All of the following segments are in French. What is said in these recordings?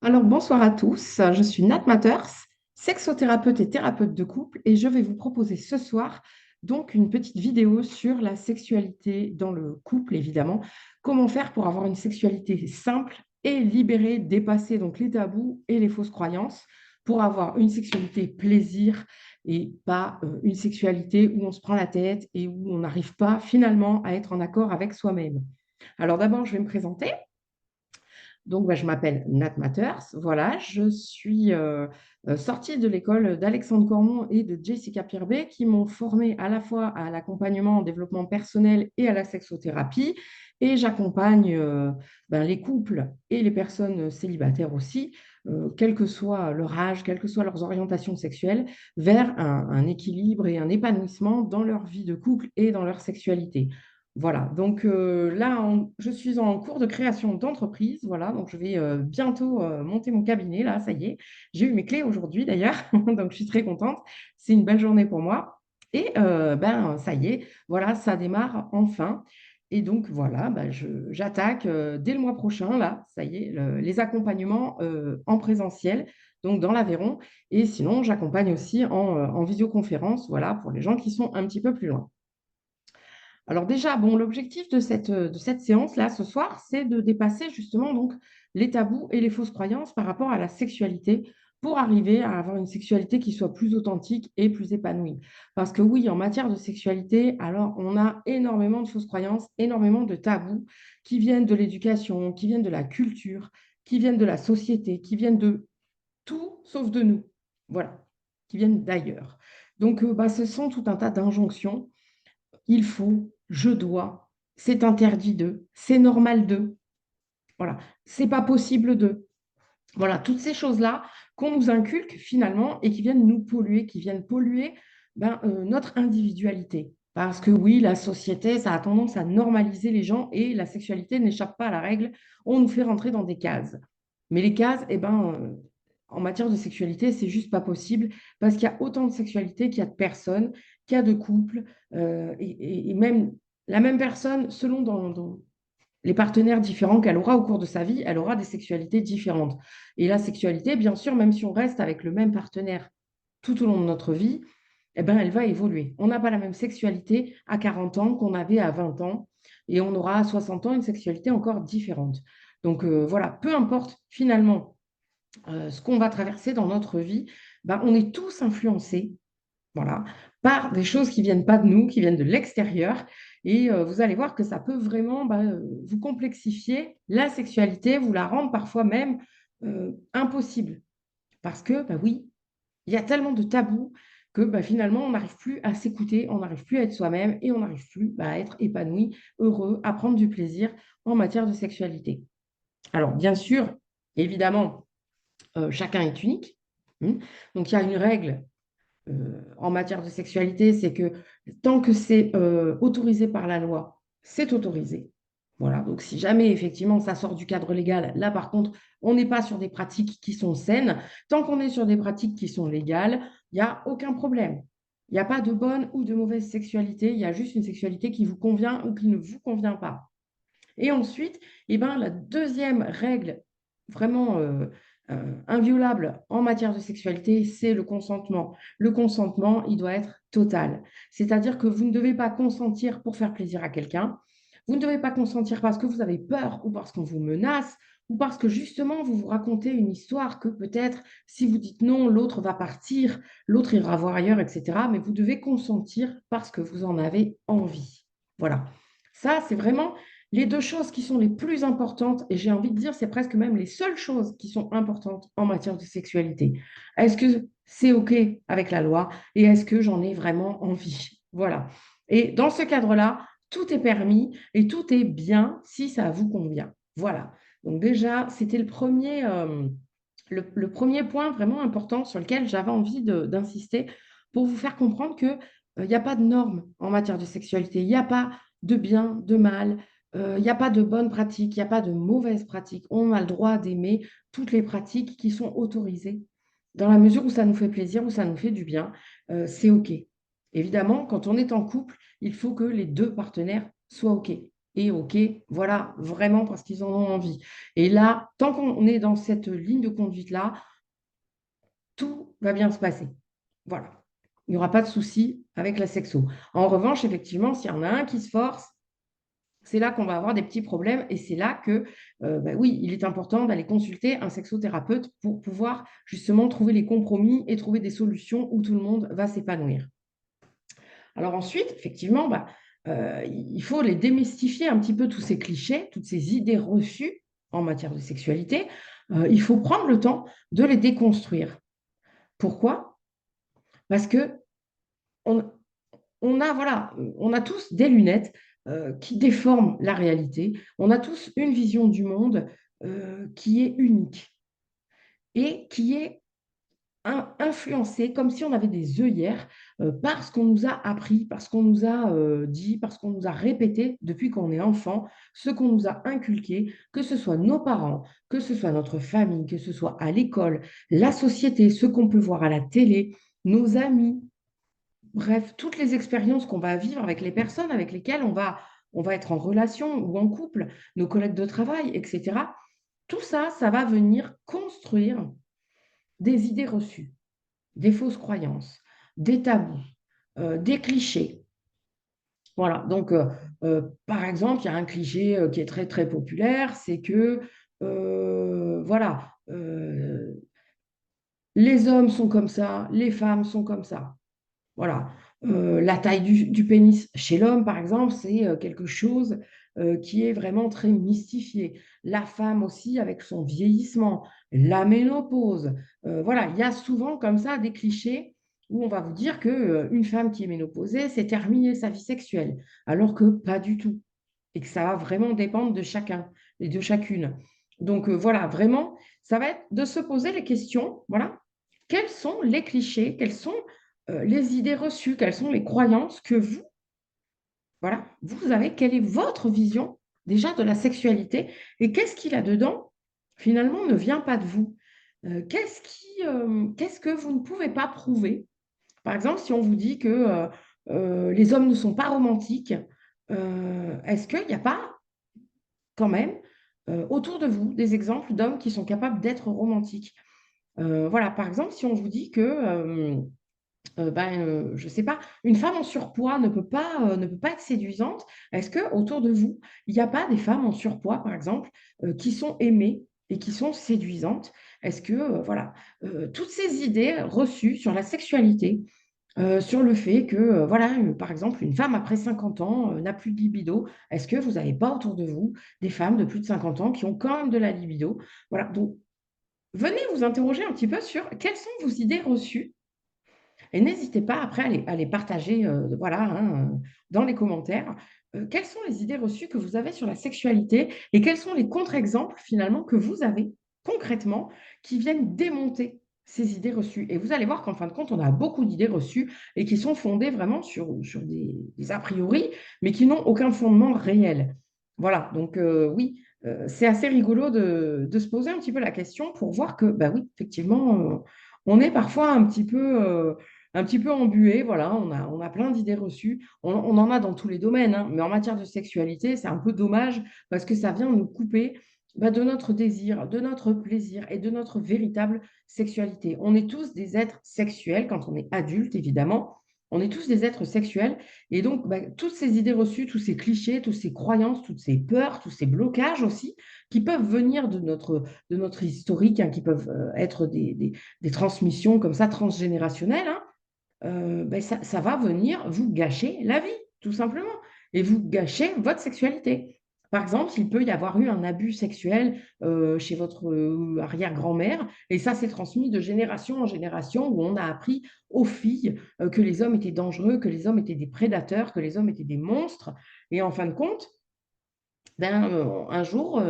Alors, bonsoir à tous. Je suis Nat Matters, sexothérapeute et thérapeute de couple, et je vais vous proposer ce soir donc une petite vidéo sur la sexualité dans le couple, évidemment. Comment faire pour avoir une sexualité simple et libérée, dépasser donc les tabous et les fausses croyances, pour avoir une sexualité plaisir et pas une sexualité où on se prend la tête et où on n'arrive pas finalement à être en accord avec soi-même. Alors d'abord, je vais me présenter. Donc, je m'appelle Nat Matters. Voilà, je suis sortie de l'école d'Alexandre Cormon et de Jessica Pirbet qui m'ont formée à la fois à l'accompagnement en développement personnel et à la sexothérapie. Et j'accompagne les couples et les personnes célibataires aussi, quel que soit leur âge, quelles que soient leurs orientations sexuelles, vers un équilibre et un épanouissement dans leur vie de couple et dans leur sexualité. Voilà, donc là, je suis en cours de création d'entreprise. Voilà, donc je vais bientôt monter mon cabinet. Là, ça y est, j'ai eu mes clés aujourd'hui d'ailleurs, donc je suis très contente. C'est une belle journée pour moi. Et ça y est, voilà, ça démarre enfin. Et donc voilà, j'attaque dès le mois prochain. Là, ça y est, les accompagnements en présentiel, donc dans l'Aveyron. Et sinon, j'accompagne aussi en visioconférence, voilà, pour les gens qui sont un petit peu plus loin. Alors déjà, bon, l'objectif de cette séance-là ce soir, c'est de dépasser justement donc les tabous et les fausses croyances par rapport à la sexualité pour arriver à avoir une sexualité qui soit plus authentique et plus épanouie. Parce que oui, en matière de sexualité, alors on a énormément de fausses croyances, énormément de tabous qui viennent de l'éducation, qui viennent de la culture, qui viennent de la société, qui viennent de tout sauf de nous. Voilà, qui viennent d'ailleurs. Donc, ce sont tout un tas d'injonctions il faut, je dois, c'est interdit de, c'est normal de, voilà, c'est pas possible de. Voilà, toutes ces choses-là qu'on nous inculque finalement et qui viennent nous polluer, qui viennent polluer notre individualité. Parce que oui, la société, ça a tendance à normaliser les gens et la sexualité n'échappe pas à la règle. On nous fait rentrer dans des cases. Mais les cases, en matière de sexualité, c'est juste pas possible parce qu'il y a autant de sexualité qu'il y a de personnes, qu'il y a de couples et même la même personne, selon dans les partenaires différents qu'elle aura au cours de sa vie, elle aura des sexualités différentes. Et la sexualité, bien sûr, même si on reste avec le même partenaire tout au long de notre vie, elle va évoluer. On n'a pas la même sexualité à 40 ans qu'on avait à 20 ans, et on aura à 60 ans une sexualité encore différente. Donc voilà, peu importe finalement ce qu'on va traverser dans notre vie, on est tous influencés voilà, par des choses qui viennent pas de nous, qui viennent de l'extérieur. Et vous allez voir que ça peut vraiment vous complexifier la sexualité, vous la rendre parfois même impossible. Parce que, oui, il y a tellement de tabous que finalement, on n'arrive plus à s'écouter, on n'arrive plus à être soi-même et on n'arrive plus à être épanoui, heureux, à prendre du plaisir en matière de sexualité. Alors, bien sûr, évidemment, chacun est unique. Donc, il y a une règle en matière de sexualité, c'est que tant que c'est autorisé par la loi, c'est autorisé. Voilà, donc si jamais effectivement ça sort du cadre légal, là par contre, on n'est pas sur des pratiques qui sont saines. Tant qu'on est sur des pratiques qui sont légales, il n'y a aucun problème. Il n'y a pas de bonne ou de mauvaise sexualité, il y a juste une sexualité qui vous convient ou qui ne vous convient pas. Et ensuite, la deuxième règle vraiment inviolable en matière de sexualité, c'est le consentement. Le consentement, il doit être total. C'est-à-dire que vous ne devez pas consentir pour faire plaisir à quelqu'un. Vous ne devez pas consentir parce que vous avez peur ou parce qu'on vous menace ou parce que justement vous vous racontez une histoire que peut-être si vous dites non, l'autre va partir, l'autre ira voir ailleurs, etc. Mais vous devez consentir parce que vous en avez envie. Voilà. Ça, c'est vraiment les deux choses qui sont les plus importantes, et j'ai envie de dire, c'est presque même les seules choses qui sont importantes en matière de sexualité. Est-ce que c'est OK avec la loi et est-ce que j'en ai vraiment envie? Voilà. Et dans ce cadre-là, tout est permis et tout est bien si ça vous convient. Voilà. Donc déjà, c'était le premier point vraiment important sur lequel j'avais envie d'insister pour vous faire comprendre qu'il n'y a pas de normes en matière de sexualité. Il n'y a pas de bien, de mal. Il n'y a pas de bonnes pratiques, il n'y a pas de mauvaises pratiques. On a le droit d'aimer toutes les pratiques qui sont autorisées. Dans la mesure où ça nous fait plaisir, où ça nous fait du bien, c'est OK. Évidemment, quand on est en couple, il faut que les deux partenaires soient OK. et OK, voilà, vraiment parce qu'ils en ont envie. Et là, tant qu'on est dans cette ligne de conduite-là, tout va bien se passer. Voilà. Il n'y aura pas de souci avec la sexo. En revanche, effectivement, s'il y en a un qui se force, c'est là qu'on va avoir des petits problèmes et c'est là que, oui, il est important d'aller consulter un sexothérapeute pour pouvoir justement trouver les compromis et trouver des solutions où tout le monde va s'épanouir. Alors ensuite, effectivement, il faut les démystifier un petit peu tous ces clichés, toutes ces idées reçues en matière de sexualité. Il faut prendre le temps de les déconstruire. Pourquoi? Parce que on, voilà, on a tous des lunettes qui déforment la réalité. On a tous une vision du monde qui est unique et qui est influencée comme si on avait des œillères par ce qu'on nous a appris, par ce qu'on nous a dit, par ce qu'on nous a répété depuis qu'on est enfant, ce qu'on nous a inculqué, que ce soit nos parents, que ce soit notre famille, que ce soit à l'école, la société, ce qu'on peut voir à la télé, nos amis. Bref, toutes les expériences qu'on va vivre avec les personnes avec lesquelles on va être en relation ou en couple, nos collègues de travail, etc. Tout ça, ça va venir construire des idées reçues, des fausses croyances, des tabous, des clichés. Voilà, donc par exemple, il y a un cliché qui est très très populaire, c'est que voilà, les hommes sont comme ça, les femmes sont comme ça. Voilà. La taille du pénis chez l'homme, par exemple, c'est quelque chose qui est vraiment très mystifié. La femme aussi, avec son vieillissement, la ménopause. Voilà, il y a souvent comme ça des clichés où on va vous dire que une femme qui est ménopausée, c'est terminer sa vie sexuelle, alors que pas du tout. Et que ça va vraiment dépendre de chacun et de chacune. Donc voilà, vraiment, ça va être de se poser les questions, voilà, quels sont les clichés, quelles sont les idées reçues, quelles sont les croyances que vous, voilà, vous avez, quelle est votre vision déjà de la sexualité et qu'est-ce qu'il y a dedans, finalement, ne vient pas de vous. Qu'est-ce que vous ne pouvez pas prouver? Par exemple, si on vous dit que les hommes ne sont pas romantiques, est-ce qu'il n'y a pas quand même autour de vous des exemples d'hommes qui sont capables d'être romantiques? Voilà, par exemple, si on vous dit que je ne sais pas, une femme en surpoids ne peut pas être séduisante. Est-ce que autour de vous, il n'y a pas des femmes en surpoids, par exemple, qui sont aimées et qui sont séduisantes? Est-ce que, voilà, toutes ces idées reçues sur la sexualité, sur le fait que, voilà, par exemple, une femme après 50 ans n'a plus de libido, est-ce que vous n'avez pas autour de vous des femmes de plus de 50 ans qui ont quand même de la libido? Voilà, donc venez vous interroger un petit peu sur quelles sont vos idées reçues et n'hésitez pas après à les partager, voilà, hein, dans les commentaires. Quelles sont les idées reçues que vous avez sur la sexualité et quels sont les contre-exemples finalement que vous avez concrètement qui viennent démonter ces idées reçues? Et vous allez voir qu'en fin de compte, on a beaucoup d'idées reçues et qui sont fondées vraiment sur des a priori, mais qui n'ont aucun fondement réel. Voilà, donc oui, c'est assez rigolo de se poser un petit peu la question pour voir que, bah oui, effectivement, on est parfois un petit peu embué, voilà, on a plein d'idées reçues. On en a dans tous les domaines, hein, mais en matière de sexualité, c'est un peu dommage parce que ça vient nous couper de notre désir, de notre plaisir et de notre véritable sexualité. On est tous des êtres sexuels quand on est adulte, évidemment. On est tous des êtres sexuels. Et donc, toutes ces idées reçues, tous ces clichés, toutes ces croyances, toutes ces peurs, tous ces blocages aussi, qui peuvent venir de notre historique, hein, qui peuvent être des transmissions comme ça transgénérationnelles, hein, ça va venir vous gâcher la vie, tout simplement, et vous gâcher votre sexualité. Par exemple, il peut y avoir eu un abus sexuel chez votre arrière-grand-mère, et ça s'est transmis de génération en génération, où on a appris aux filles que les hommes étaient dangereux, que les hommes étaient des prédateurs, que les hommes étaient des monstres. Et en fin de compte, un jour,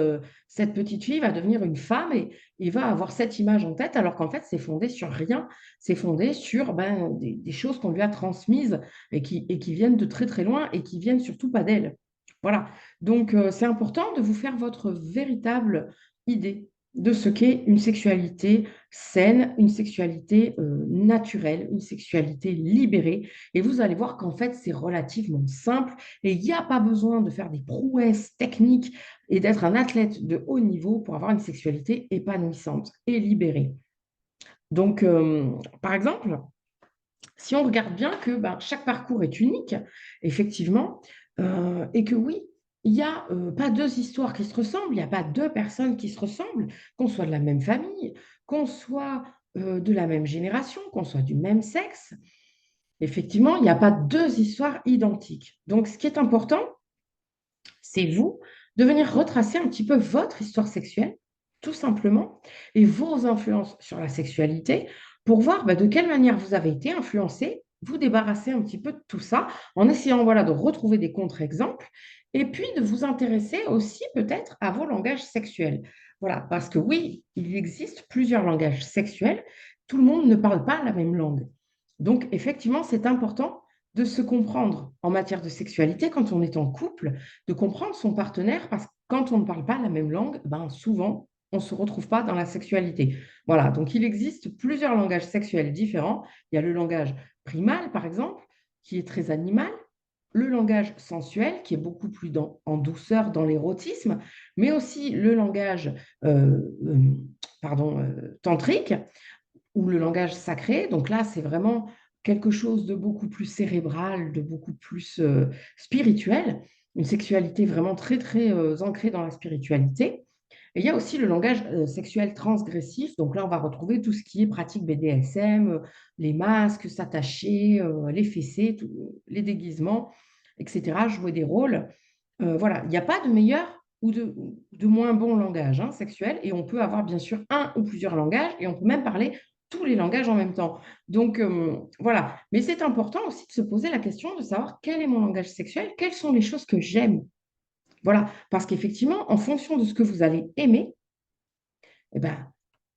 cette petite fille va devenir une femme et va avoir cette image en tête, alors qu'en fait, c'est fondé sur rien. C'est fondé sur des choses qu'on lui a transmises et qui viennent de très très loin et qui viennent surtout pas d'elle. Voilà. Donc, c'est important de vous faire votre véritable idée de ce qu'est une sexualité saine, une sexualité naturelle, une sexualité libérée. Et vous allez voir qu'en fait, c'est relativement simple et il n'y a pas besoin de faire des prouesses techniques et d'être un athlète de haut niveau pour avoir une sexualité épanouissante et libérée. Donc, par exemple, si on regarde bien que ben, chaque parcours est unique, effectivement, et que oui, il n'y a pas deux histoires qui se ressemblent, il n'y a pas deux personnes qui se ressemblent, qu'on soit de la même famille, qu'on soit de la même génération, qu'on soit du même sexe, effectivement, il n'y a pas deux histoires identiques. Donc, ce qui est important, c'est vous de venir retracer un petit peu votre histoire sexuelle, tout simplement, et vos influences sur la sexualité pour voir bah, de quelle manière vous avez été influencé, vous débarrasser un petit peu de tout ça en essayant voilà, de retrouver des contre-exemples et puis de vous intéresser aussi peut-être à vos langages sexuels. Voilà, parce que oui, il existe plusieurs langages sexuels, tout le monde ne parle pas la même langue. Donc, effectivement, c'est important de se comprendre en matière de sexualité quand on est en couple, de comprendre son partenaire, parce que quand on ne parle pas la même langue, ben souvent, on ne se retrouve pas dans la sexualité. Voilà, donc il existe plusieurs langages sexuels différents. Il y a le langage primal, par exemple, qui est très animal, le langage sensuel, qui est beaucoup plus en douceur, dans l'érotisme, mais aussi le langage tantrique, ou le langage sacré. Donc là, c'est vraiment quelque chose de beaucoup plus cérébral, de beaucoup plus spirituel, une sexualité vraiment très, très ancrée dans la spiritualité. Et il y a aussi le langage sexuel transgressif. Donc là, on va retrouver tout ce qui est pratique BDSM, les masques, s'attacher, les fessées, les déguisements, etc., jouer des rôles. Voilà, il n'y a pas de meilleur ou de moins bon langage sexuel, et on peut avoir bien sûr un ou plusieurs langages, et on peut même parler tous les langages en même temps. Donc voilà, mais c'est important aussi de se poser la question de savoir quel est mon langage sexuel, quelles sont les choses que j'aime. Voilà, parce qu'effectivement, en fonction de ce que vous allez aimer, eh ben,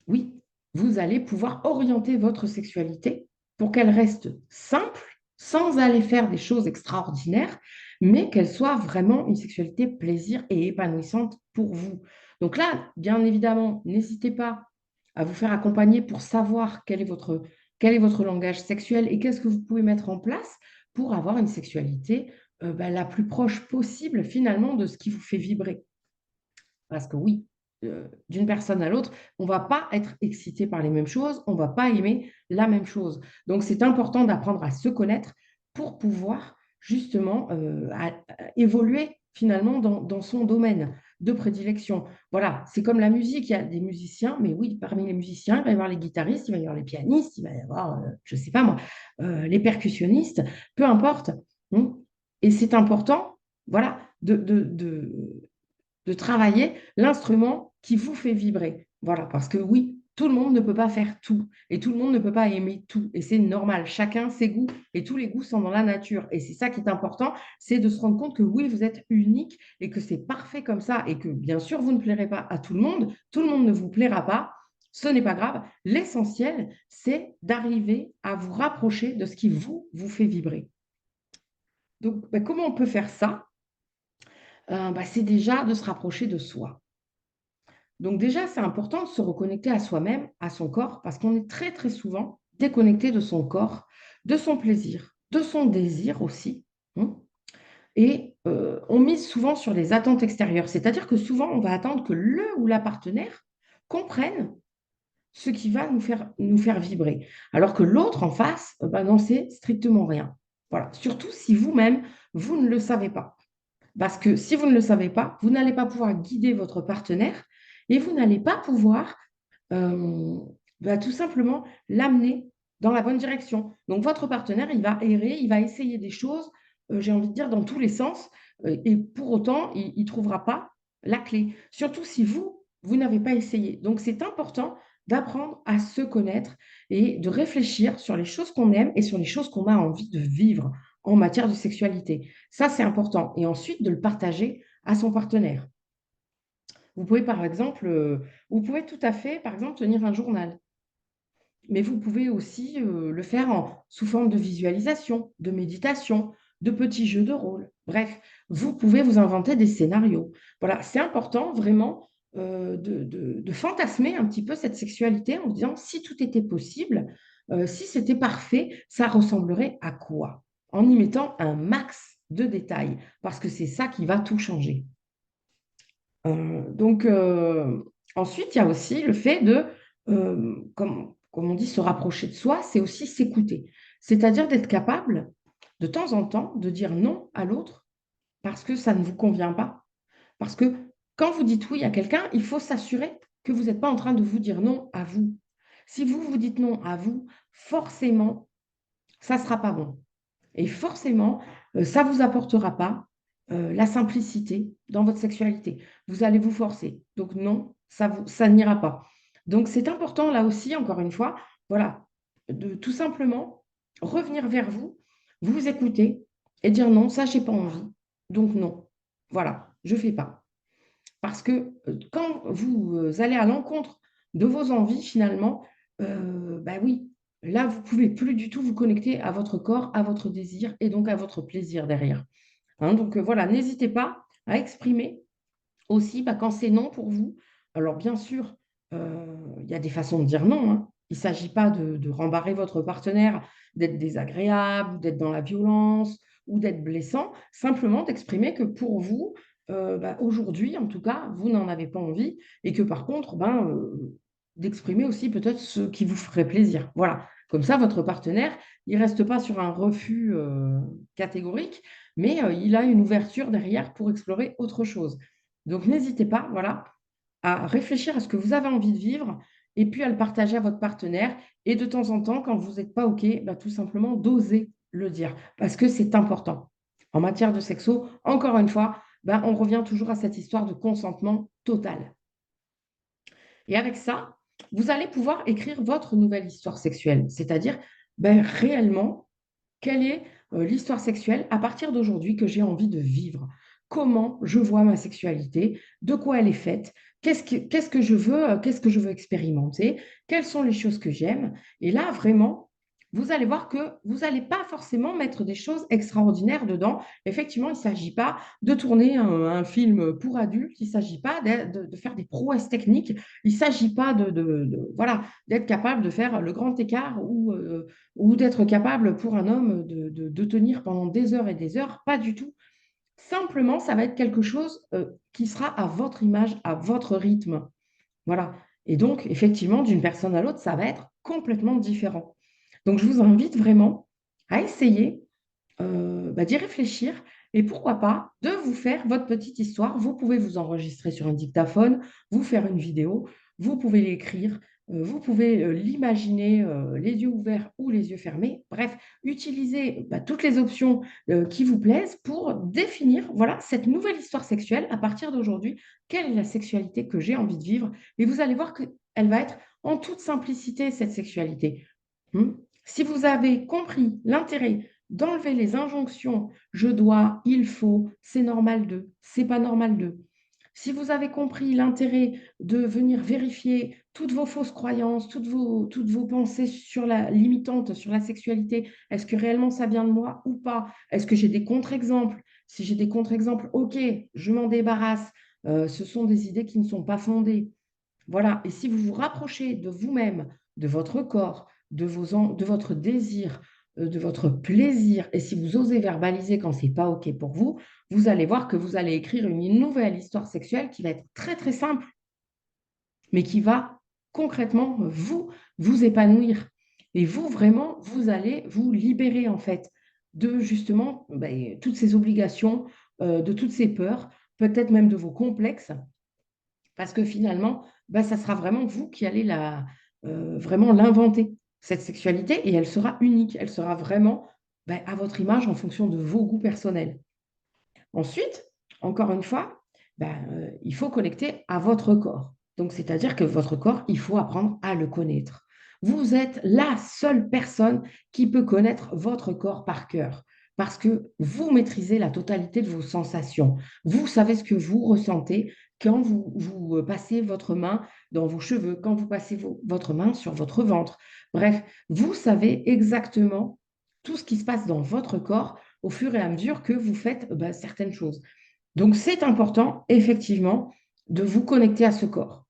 oui, vous allez pouvoir orienter votre sexualité pour qu'elle reste simple, sans aller faire des choses extraordinaires, mais qu'elle soit vraiment une sexualité plaisir et épanouissante pour vous. Donc là, bien évidemment, n'hésitez pas à vous faire accompagner pour savoir quel est votre langage sexuel et qu'est-ce que vous pouvez mettre en place pour avoir une sexualité la plus proche possible finalement de ce qui vous fait vibrer. Parce que oui, d'une personne à l'autre, on ne va pas être excité par les mêmes choses, on ne va pas aimer la même chose. Donc, c'est important d'apprendre à se connaître pour pouvoir justement évoluer finalement dans son domaine de prédilection. Voilà, c'est comme la musique, il y a des musiciens, mais oui, parmi les musiciens, il va y avoir les guitaristes, il va y avoir les pianistes, il va y avoir, je ne sais pas moi, les percussionnistes, peu importe. Hein. Et c'est important, voilà, de travailler l'instrument qui vous fait vibrer. Voilà, parce que oui, tout le monde ne peut pas faire tout et tout le monde ne peut pas aimer tout. Et c'est normal, chacun ses goûts et tous les goûts sont dans la nature. Et c'est ça qui est important, c'est de se rendre compte que oui, vous êtes unique et que c'est parfait comme ça et que bien sûr, vous ne plairez pas à tout le monde ne vous plaira pas. Ce n'est pas grave. L'essentiel, c'est d'arriver à vous rapprocher de ce qui vous fait vibrer. Donc, comment on peut faire ça? C'est déjà de se rapprocher de soi. Donc déjà, c'est important de se reconnecter à soi-même, à son corps, parce qu'on est très, très souvent déconnecté de son corps, de son plaisir, de son désir aussi. Hein. Et on mise souvent sur les attentes extérieures, c'est-à-dire que souvent, on va attendre que le ou la partenaire comprenne ce qui va nous faire vibrer, alors que l'autre en face, n'en sait strictement rien. Voilà. Surtout si vous-même, vous ne le savez pas. Parce que si vous ne le savez pas, vous n'allez pas pouvoir guider votre partenaire et vous n'allez pas pouvoir euh, tout simplement l'amener dans la bonne direction. Donc votre partenaire, il va errer, il va essayer des choses, j'ai envie de dire, dans tous les sens, et pour autant, il ne trouvera pas la clé. Surtout si vous n'avez pas essayé. Donc c'est important d'apprendre à se connaître et de réfléchir sur les choses qu'on aime et sur les choses qu'on a envie de vivre en matière de sexualité. Ça, c'est important. Et ensuite, de le partager à son partenaire. Vous pouvez, par exemple, vous pouvez tout à fait, par exemple, tenir un journal. Mais vous pouvez aussi le faire sous forme de visualisation, de méditation, de petits jeux de rôle. Bref, vous pouvez vous inventer des scénarios. Voilà, c'est important vraiment de fantasmer un petit peu cette sexualité en se disant si tout était possible, si c'était parfait, ça ressemblerait à quoi? En y mettant un max de détails, parce que c'est ça qui va tout changer. Donc, ensuite, il y a aussi le fait de, comme on dit, se rapprocher de soi, c'est aussi s'écouter. C'est-à-dire d'être capable, de temps en temps, de dire non à l'autre parce que ça ne vous convient pas. Parce que quand vous dites oui à quelqu'un, il faut s'assurer que vous n'êtes pas en train de vous dire non à vous. Si vous vous dites non à vous, forcément, ça ne sera pas bon. Et forcément, ça ne vous apportera pas la simplicité dans votre sexualité. Vous allez vous forcer. Donc non, ça n'ira pas. Donc c'est important là aussi, encore une fois, voilà, de tout simplement revenir vers vous, vous écouter et dire non, ça, je n'ai pas envie. Donc non, voilà, je ne fais pas. Parce que quand vous allez à l'encontre de vos envies, finalement, bah oui, là, vous ne pouvez plus du tout vous connecter à votre corps, à votre désir et donc à votre plaisir derrière. Hein, donc voilà, n'hésitez pas à exprimer aussi bah, quand c'est non pour vous. Alors bien sûr, il y a des façons de dire non, hein. Il ne s'agit pas de rembarrer votre partenaire, d'être désagréable, d'être dans la violence ou d'être blessant, simplement d'exprimer que pour vous, bah, aujourd'hui, en tout cas, vous n'en avez pas envie et que par contre, ben, d'exprimer aussi peut-être ce qui vous ferait plaisir. Voilà, comme ça, votre partenaire, il ne reste pas sur un refus catégorique, mais il a une ouverture derrière pour explorer autre chose. Donc, n'hésitez pas, voilà, à réfléchir à ce que vous avez envie de vivre et puis à le partager à votre partenaire. Et de temps en temps, quand vous n'êtes pas OK, bah, tout simplement d'oser le dire parce que c'est important. En matière de sexo, encore une fois, bah, on revient toujours à cette histoire de consentement total. Et avec ça, vous allez pouvoir écrire votre nouvelle histoire sexuelle, c'est-à-dire ben, réellement quelle est l'histoire sexuelle à partir d'aujourd'hui que j'ai envie de vivre. Comment je vois ma sexualité, de quoi elle est faite, qu'est-ce que je veux, qu'est-ce que je veux expérimenter, quelles sont les choses que j'aime. Et là, vraiment, vous allez voir que vous n'allez pas forcément mettre des choses extraordinaires dedans. Effectivement, il ne s'agit pas de tourner un film pour adultes, il ne s'agit pas de faire des prouesses techniques, il ne s'agit pas voilà, d'être capable de faire le grand écart ou d'être capable pour un homme de tenir pendant des heures et des heures. Pas du tout. Simplement, ça va être quelque chose qui sera à votre image, à votre rythme. Voilà. Et donc, effectivement, d'une personne à l'autre, ça va être complètement différent. Donc, je vous invite vraiment à essayer bah, d'y réfléchir et pourquoi pas de vous faire votre petite histoire. Vous pouvez vous enregistrer sur un dictaphone, vous faire une vidéo, vous pouvez l'écrire, vous pouvez l'imaginer les yeux ouverts ou les yeux fermés. Bref, utilisez bah, toutes les options qui vous plaisent pour définir voilà, cette nouvelle histoire sexuelle à partir d'aujourd'hui. Quelle est la sexualité que j'ai envie de vivre? Et vous allez voir qu'elle va être en toute simplicité, cette sexualité. Si vous avez compris l'intérêt d'enlever les injonctions je dois, il faut, c'est normal de, c'est pas normal de. Si vous avez compris l'intérêt de venir vérifier toutes vos fausses croyances, toutes vos pensées sur limitantes sur la sexualité, est-ce que réellement ça vient de moi ou pas? Est-ce que j'ai des contre-exemples? Si j'ai des contre-exemples, ok, je m'en débarrasse. Ce sont des idées qui ne sont pas fondées. Voilà. Et si vous vous rapprochez de vous-même, de votre corps, de votre désir, de votre plaisir, et si vous osez verbaliser quand c'est pas OK pour vous, vous allez voir que vous allez écrire une nouvelle histoire sexuelle qui va être très très simple, mais qui va concrètement vous épanouir. Et vous, vraiment, vous allez vous libérer en fait de justement ben, toutes ces obligations, de toutes ces peurs, peut-être même de vos complexes parce que finalement, bah, ça sera vraiment vous qui allez vraiment l'inventer, cette sexualité, et elle sera unique. Elle sera vraiment bah, à votre image en fonction de vos goûts personnels. Ensuite, encore une fois, bah, il faut connecter à votre corps. Donc, c'est-à-dire que votre corps, il faut apprendre à le connaître. Vous êtes la seule personne qui peut connaître votre corps par cœur parce que vous maîtrisez la totalité de vos sensations. Vous savez ce que vous ressentez quand vous passez votre main dans vos cheveux, quand vous passez votre main sur votre ventre. Bref, vous savez exactement tout ce qui se passe dans votre corps au fur et à mesure que vous faites bah, certaines choses. Donc, c'est important, effectivement, de vous connecter à ce corps.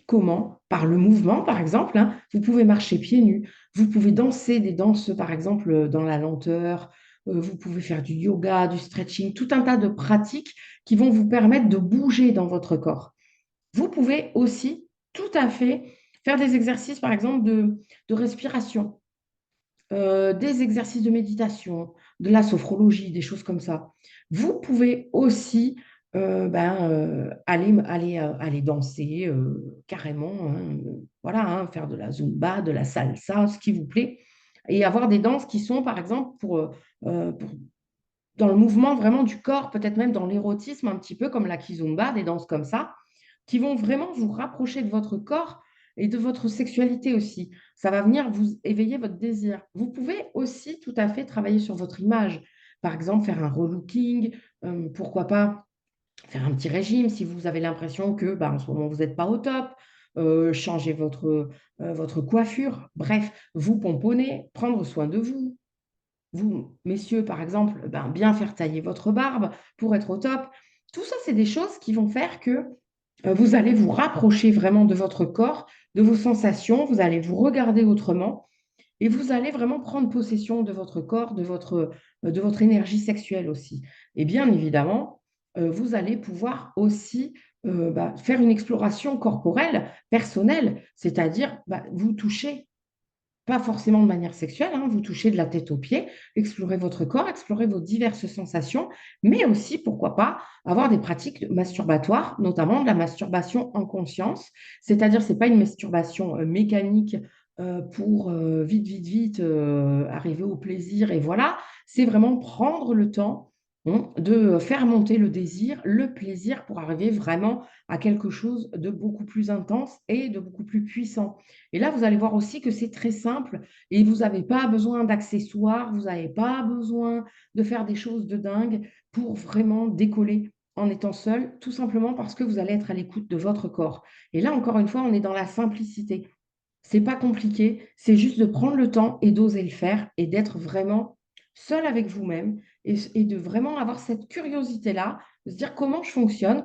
Comment? Par le mouvement, par exemple, hein. Vous pouvez marcher pieds nus, vous pouvez danser des danses, par exemple, dans la lenteur, vous pouvez faire du yoga, du stretching, tout un tas de pratiques qui vont vous permettre de bouger dans votre corps. Vous pouvez aussi tout à fait faire des exercices, par exemple, de respiration, des exercices de méditation, de la sophrologie, des choses comme ça. Vous pouvez aussi aller danser carrément, hein, voilà, hein, faire de la zumba, de la salsa, ce qui vous plaît, et avoir des danses qui sont, par exemple, dans le mouvement vraiment du corps, peut-être même dans l'érotisme, un petit peu comme la kizomba, des danses comme ça, qui vont vraiment vous rapprocher de votre corps et de votre sexualité aussi. Ça va venir vous éveiller votre désir. Vous pouvez aussi tout à fait travailler sur votre image. Par exemple, faire un relooking, pourquoi pas faire un petit régime si vous avez l'impression que en ce moment vous n'êtes pas au top, changer votre coiffure, bref, vous pomponner, prendre soin de vous. Vous, messieurs, par exemple, bien faire tailler votre barbe pour être au top. Tout ça, c'est des choses qui vont faire que vous allez vous rapprocher vraiment de votre corps, de vos sensations, vous allez vous regarder autrement et vous allez vraiment prendre possession de votre corps, de votre énergie sexuelle aussi. Et bien évidemment, vous allez pouvoir aussi faire une exploration corporelle, personnelle, c'est-à-dire vous toucher pas forcément de manière sexuelle, hein, vous touchez de la tête aux pieds, explorez votre corps, explorez vos diverses sensations, mais aussi, pourquoi pas, avoir des pratiques masturbatoires, notamment de la masturbation en conscience, c'est-à-dire ce n'est pas une masturbation mécanique pour vite, vite, vite arriver au plaisir et voilà, c'est vraiment prendre le temps de faire monter le désir, le plaisir pour arriver vraiment à quelque chose de beaucoup plus intense et de beaucoup plus puissant. Et là, vous allez voir aussi que c'est très simple et vous n'avez pas besoin d'accessoires, vous n'avez pas besoin de faire des choses de dingue pour vraiment décoller en étant seul, tout simplement parce que vous allez être à l'écoute de votre corps. Et là, encore une fois, on est dans la simplicité. C'est pas compliqué, c'est juste de prendre le temps et d'oser le faire et d'être vraiment seul avec vous-même et de vraiment avoir cette curiosité-là, de se dire comment je fonctionne,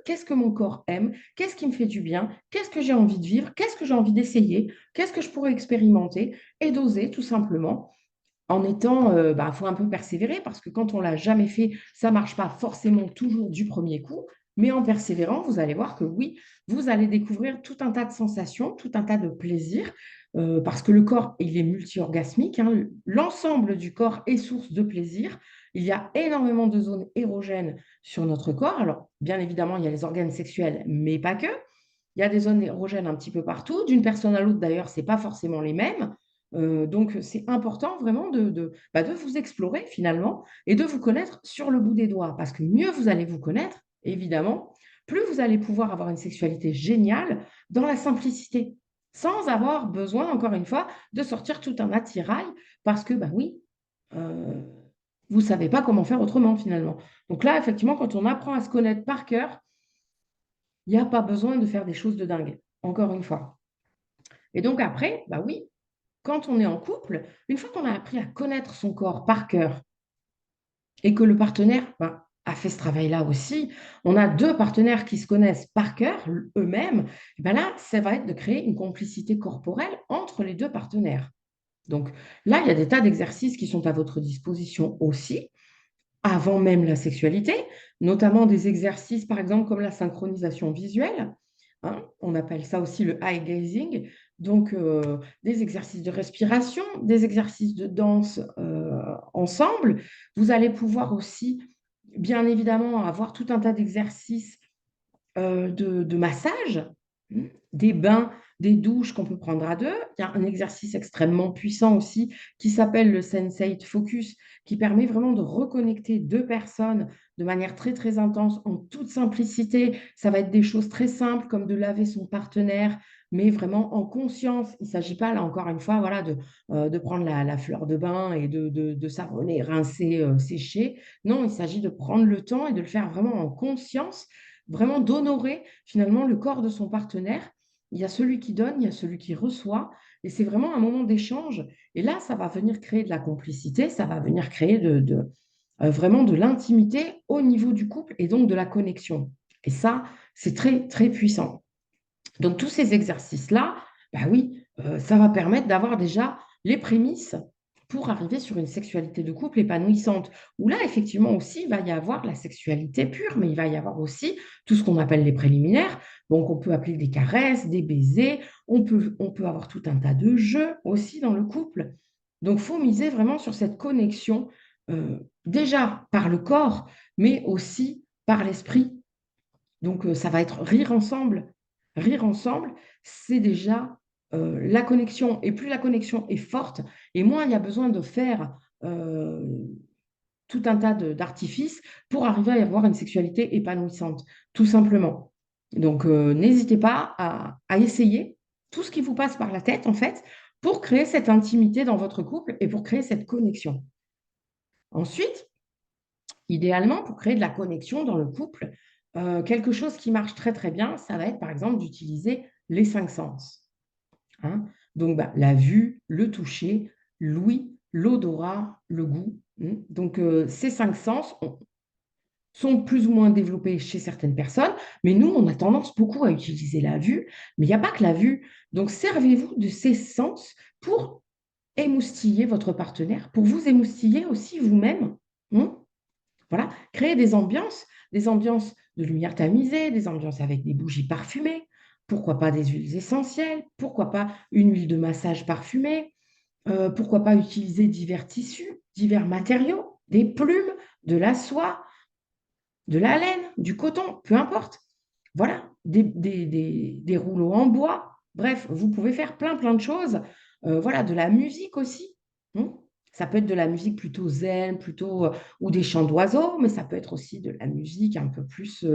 qu'est-ce que mon corps aime, qu'est-ce qui me fait du bien, qu'est-ce que j'ai envie de vivre, qu'est-ce que j'ai envie d'essayer, qu'est-ce que je pourrais expérimenter et d'oser tout simplement en étant, faut un peu persévérer parce que quand on l'a jamais fait, ça marche pas forcément toujours du premier coup. Mais en persévérant, vous allez voir que oui, vous allez découvrir tout un tas de sensations, tout un tas de plaisirs, parce que le corps, il est multi-orgasmique, hein. L'ensemble du corps est source de plaisir. Il y a énormément de zones érogènes sur notre corps. Alors, bien évidemment, il y a les organes sexuels, mais pas que. Il y a des zones érogènes un petit peu partout. D'une personne à l'autre, d'ailleurs, ce n'est pas forcément les mêmes. Donc, c'est important vraiment de vous explorer finalement et de vous connaître sur le bout des doigts. Parce que mieux vous allez vous connaître, évidemment, plus vous allez pouvoir avoir une sexualité géniale dans la simplicité, sans avoir besoin, encore une fois, de sortir tout un attirail parce que, oui, euh, vous ne savez pas comment faire autrement finalement. Donc là, effectivement, quand on apprend à se connaître par cœur, il n'y a pas besoin de faire des choses de dingue, encore une fois. Et donc après, oui, quand on est en couple, une fois qu'on a appris à connaître son corps par cœur et que le partenaire a fait ce travail-là aussi, on a deux partenaires qui se connaissent par cœur eux-mêmes, et là, ça va être de créer une complicité corporelle entre les deux partenaires. Donc là, il y a des tas d'exercices qui sont à votre disposition aussi, avant même la sexualité, notamment des exercices, par exemple, comme la synchronisation visuelle, hein. On appelle ça aussi le eye gazing. Donc, des exercices de respiration, des exercices de danse ensemble. Vous allez pouvoir aussi, bien évidemment, avoir tout un tas d'exercices de massage, des bains, des douches qu'on peut prendre à deux. Il y a un exercice extrêmement puissant aussi qui s'appelle le Sensate Focus, qui permet vraiment de reconnecter deux personnes de manière très, très intense, en toute simplicité. Ça va être des choses très simples comme de laver son partenaire, mais vraiment en conscience. Il ne s'agit pas, là encore une fois, voilà, de prendre la fleur de bain et de savonner, rincer, sécher. Non, il s'agit de prendre le temps et de le faire vraiment en conscience, vraiment d'honorer finalement le corps de son partenaire. Il y a celui qui donne, il y a celui qui reçoit, et c'est vraiment un moment d'échange. Et là, ça va venir créer de la complicité, ça va venir créer vraiment de l'intimité au niveau du couple et donc de la connexion. Et ça, c'est très, très puissant. Donc, tous ces exercices-là, bah oui, ça va permettre d'avoir déjà les prémices pour arriver sur une sexualité de couple épanouissante, où là, effectivement, aussi, il va y avoir la sexualité pure, mais il va y avoir aussi tout ce qu'on appelle les préliminaires. Donc, on peut appeler des caresses, des baisers, on peut avoir tout un tas de jeux aussi dans le couple. Donc, il faut miser vraiment sur cette connexion, déjà par le corps, mais aussi par l'esprit. Donc, ça va être rire ensemble. Rire ensemble, c'est déjà la connexion. Et plus la connexion est forte, et moins il y a besoin de faire euh, tout un tas d'artifices pour arriver à avoir une sexualité épanouissante, tout simplement. Donc, n'hésitez pas à essayer tout ce qui vous passe par la tête, en fait, pour créer cette intimité dans votre couple et pour créer cette connexion. Ensuite, idéalement, pour créer de la connexion dans le couple, quelque chose qui marche très très bien, ça va être par exemple d'utiliser les cinq sens. Hein. Donc, bah, la vue, le toucher, l'ouïe, l'odorat, le goût. Donc, ces cinq sens sont plus ou moins développés chez certaines personnes, mais nous, on a tendance beaucoup à utiliser la vue, mais il n'y a pas que la vue. Donc, servez-vous de ces sens pour émoustiller votre partenaire, pour vous émoustiller aussi vous-même. Hein. Voilà, créer des ambiances de lumière tamisée, des ambiances avec des bougies parfumées, pourquoi pas des huiles essentielles, pourquoi pas une huile de massage parfumée, pourquoi pas utiliser divers tissus, divers matériaux, des plumes, de la soie, de la laine, du coton, peu importe. Voilà, des rouleaux en bois. Bref, vous pouvez faire plein, plein de choses. Voilà, de la musique aussi. Hein. Ça peut être de la musique plutôt zen, plutôt, ou des chants d'oiseaux, mais ça peut être aussi de la musique un peu plus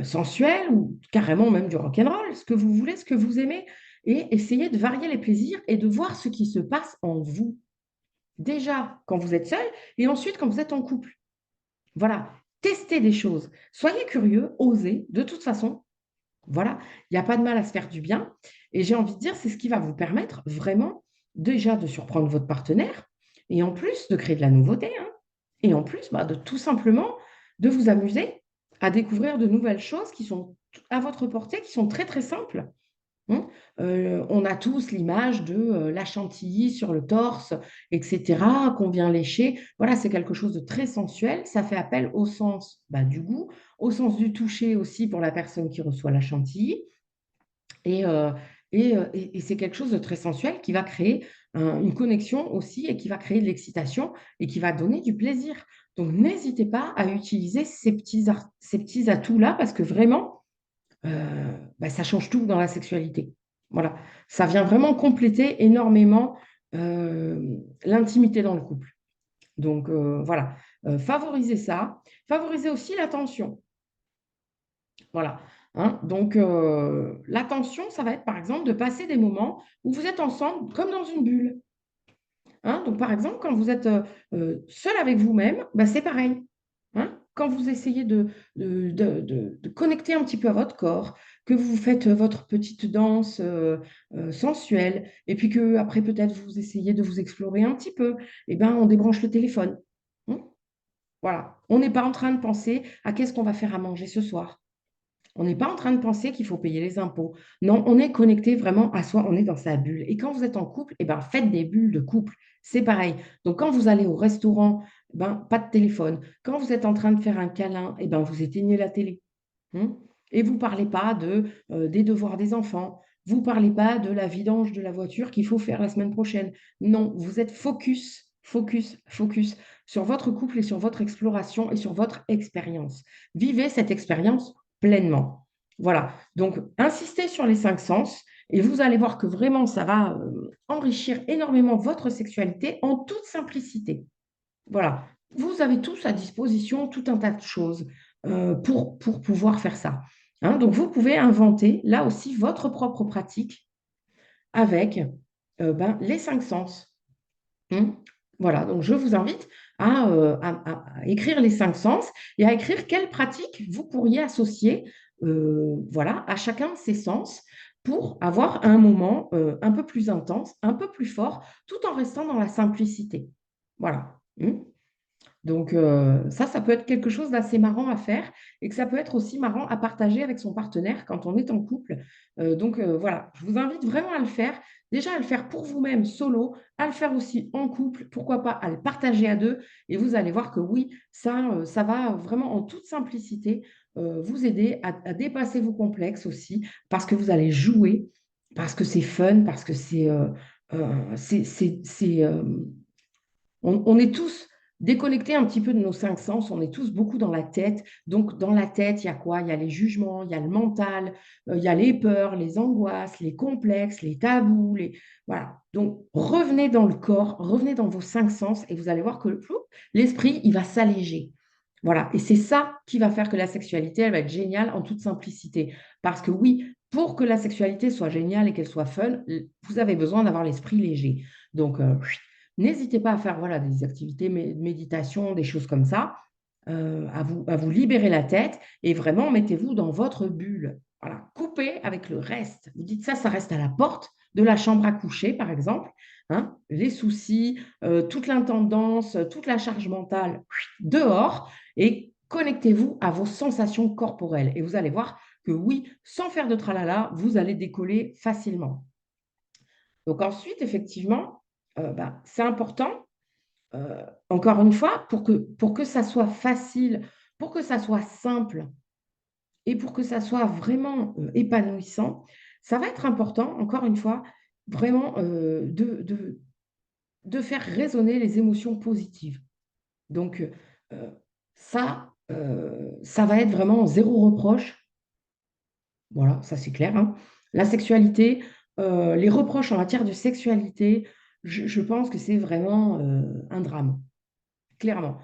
sensuelle ou carrément même du rock and roll, ce que vous voulez, ce que vous aimez. Et essayez de varier les plaisirs et de voir ce qui se passe en vous. Déjà quand vous êtes seul et ensuite quand vous êtes en couple. Voilà, testez des choses. Soyez curieux, osez. De toute façon, voilà, il n'y a pas de mal à se faire du bien. Et j'ai envie de dire, c'est ce qui va vous permettre vraiment déjà de surprendre votre partenaire et en plus de créer de la nouveauté. Hein. Et en plus, bah, de tout simplement de vous amuser à découvrir de nouvelles choses qui sont à votre portée, qui sont très, très simples. Hein. On a tous l'image de la chantilly sur le torse, etc., qu'on vient lécher. Voilà, c'est quelque chose de très sensuel. Ça fait appel au sens bah, du goût, au sens du toucher aussi pour la personne qui reçoit la chantilly. Et, et c'est quelque chose de très sensuel qui va créer une connexion aussi et qui va créer de l'excitation et qui va donner du plaisir. Donc, n'hésitez pas à utiliser ces petits atouts-là parce que vraiment, bah, ça change tout dans la sexualité. Voilà, ça vient vraiment compléter énormément l'intimité dans le couple. Donc voilà, favorisez ça. Favorisez aussi l'attention. Voilà. Hein. Donc l'attention, ça va être par exemple de passer des moments où vous êtes ensemble comme dans une bulle. Hein. Donc par exemple, quand vous êtes seul avec vous-même, bah, c'est pareil. Hein. Quand vous essayez de connecter un petit peu à votre corps, que vous faites votre petite danse sensuelle, et puis que après peut-être vous essayez de vous explorer un petit peu, et ben on débranche le téléphone. Hein. Voilà. On n'est pas en train de penser à qu'est-ce qu'on va faire à manger ce soir. On n'est pas en train de penser qu'il faut payer les impôts. Non, on est connecté vraiment à soi, on est dans sa bulle. Et quand vous êtes en couple, eh ben, faites des bulles de couple. C'est pareil. Donc, quand vous allez au restaurant, ben, pas de téléphone. Quand vous êtes en train de faire un câlin, eh ben, vous éteignez la télé. Hein. Et vous ne parlez pas des devoirs des enfants. Vous ne parlez pas de la vidange de la voiture qu'il faut faire la semaine prochaine. Non, vous êtes focus, focus, focus sur votre couple et sur votre exploration et sur votre expérience. Vivez cette expérience pleinement. Voilà. Donc, insistez sur les cinq sens et vous allez voir que vraiment, ça va enrichir énormément votre sexualité en toute simplicité. Voilà. Vous avez tous à disposition tout un tas de choses pour pouvoir faire ça. Hein. Donc, vous pouvez inventer là aussi votre propre pratique avec ben, les cinq sens. Hein. Voilà, donc je vous invite à écrire les cinq sens et à écrire quelles pratiques vous pourriez associer voilà, à chacun de ces sens pour avoir un moment un peu plus intense, un peu plus fort, tout en restant dans la simplicité. Voilà. Hein. Donc, ça peut être quelque chose d'assez marrant à faire et que ça peut être aussi marrant à partager avec son partenaire quand on est en couple. Donc, voilà, je vous invite vraiment à le faire. Déjà, à le faire pour vous-même, solo, à le faire aussi en couple, pourquoi pas à le partager à deux. Et vous allez voir que oui, ça va vraiment en toute simplicité vous aider à dépasser vos complexes aussi, parce que vous allez jouer, parce que c'est fun, parce que on est tous déconnectés un petit peu de nos cinq sens, on est tous beaucoup dans la tête. Donc, dans la tête, il y a quoi? Il y a les jugements, il y a le mental, il y a les peurs, les angoisses, les complexes, les tabous. Voilà. Donc, revenez dans le corps, revenez dans vos cinq sens et vous allez voir que l'esprit, il va s'alléger. Voilà. Et c'est ça qui va faire que la sexualité, elle va être géniale en toute simplicité. Parce que oui, pour que la sexualité soit géniale et qu'elle soit fun, vous avez besoin d'avoir l'esprit léger. Donc, n'hésitez pas à faire voilà, des activités de méditation, des choses comme ça, à vous libérer la tête et vraiment mettez-vous dans votre bulle. Voilà, coupez avec le reste. Vous dites ça, ça reste à la porte de la chambre à coucher, par exemple. Hein, les soucis, toute l'intendance, toute la charge mentale dehors et connectez-vous à vos sensations corporelles. Et vous allez voir que oui, sans faire de tralala, vous allez décoller facilement. Donc ensuite, effectivement, c'est important, encore une fois, pour que ça soit facile, pour que ça soit simple et pour que ça soit vraiment épanouissant, ça va être important, encore une fois, vraiment de faire résonner les émotions positives. Donc, ça va être vraiment zéro reproche. Voilà, ça c'est clair, hein. La sexualité, les reproches en matière de sexualité, je pense que c'est vraiment un drame, clairement.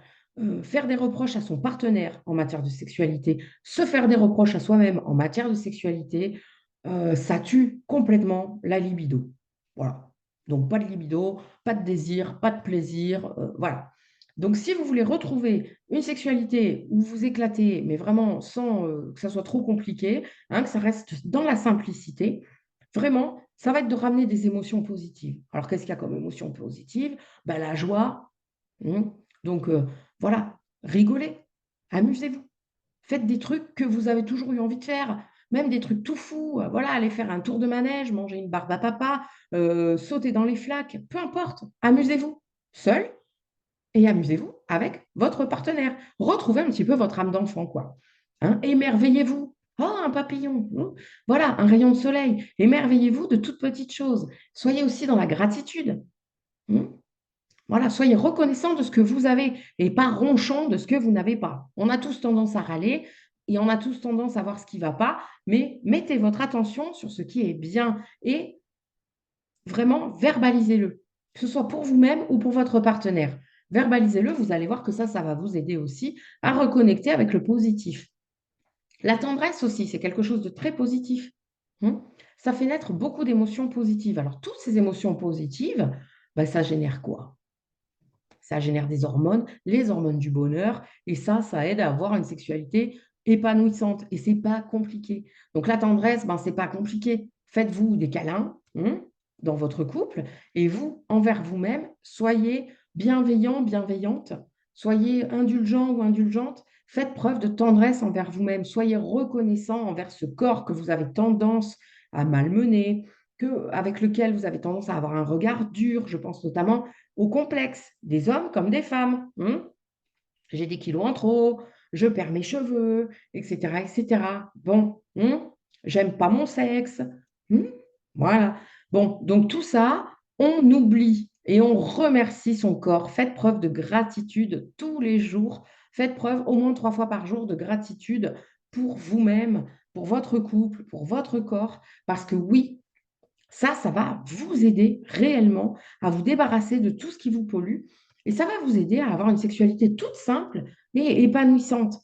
Faire des reproches à son partenaire en matière de sexualité, se faire des reproches à soi-même en matière de sexualité, ça tue complètement la libido. Voilà. Donc pas de libido, pas de désir, pas de plaisir, voilà. Donc si vous voulez retrouver une sexualité où vous éclatez, mais vraiment sans que ça soit trop compliqué, hein, que ça reste dans la simplicité, vraiment, ça va être de ramener des émotions positives. Alors qu'est-ce qu'il y a comme émotion positive? Ben, la joie. Donc voilà, rigolez, amusez-vous. Faites des trucs que vous avez toujours eu envie de faire, même des trucs tout fous. Voilà, aller faire un tour de manège, manger une barbe à papa, sauter dans les flaques, peu importe. Amusez-vous seul et amusez-vous avec votre partenaire. Retrouvez un petit peu votre âme d'enfant, quoi. Hein, émerveillez-vous. Oh, un papillon. Voilà, un rayon de soleil. Émerveillez-vous de toutes petites choses. Soyez aussi dans la gratitude. Hein. Voilà, soyez reconnaissant de ce que vous avez et pas ronchon de ce que vous n'avez pas. On a tous tendance à râler et on a tous tendance à voir ce qui ne va pas, mais mettez votre attention sur ce qui est bien et vraiment verbalisez-le, que ce soit pour vous-même ou pour votre partenaire. Verbalisez-le, vous allez voir que ça va vous aider aussi à reconnecter avec le positif. La tendresse aussi, c'est quelque chose de très positif. Ça fait naître beaucoup d'émotions positives. Alors, toutes ces émotions positives, ça génère quoi? Ça génère des hormones, les hormones du bonheur, et ça aide à avoir une sexualité épanouissante. Et c'est pas compliqué. Donc la tendresse, c'est pas compliqué. Faites-vous des câlins dans votre couple, et vous, envers vous-même, soyez bienveillant, bienveillante, soyez indulgent ou indulgente, faites preuve de tendresse envers vous-même, soyez reconnaissant envers ce corps que vous avez tendance à malmener, avec lequel vous avez tendance à avoir un regard dur. Je pense notamment au complexe des hommes comme des femmes. J'ai des kilos en trop, je perds mes cheveux, etc., etc. Bon, j'aime pas mon sexe. Voilà. Bon, donc tout ça, on oublie et on remercie son corps. Faites preuve de gratitude tous les jours. Faites preuve au moins 3 fois par jour de gratitude pour vous-même, pour votre couple, pour votre corps. Parce que oui, ça va vous aider réellement à vous débarrasser de tout ce qui vous pollue et ça va vous aider à avoir une sexualité toute simple et épanouissante.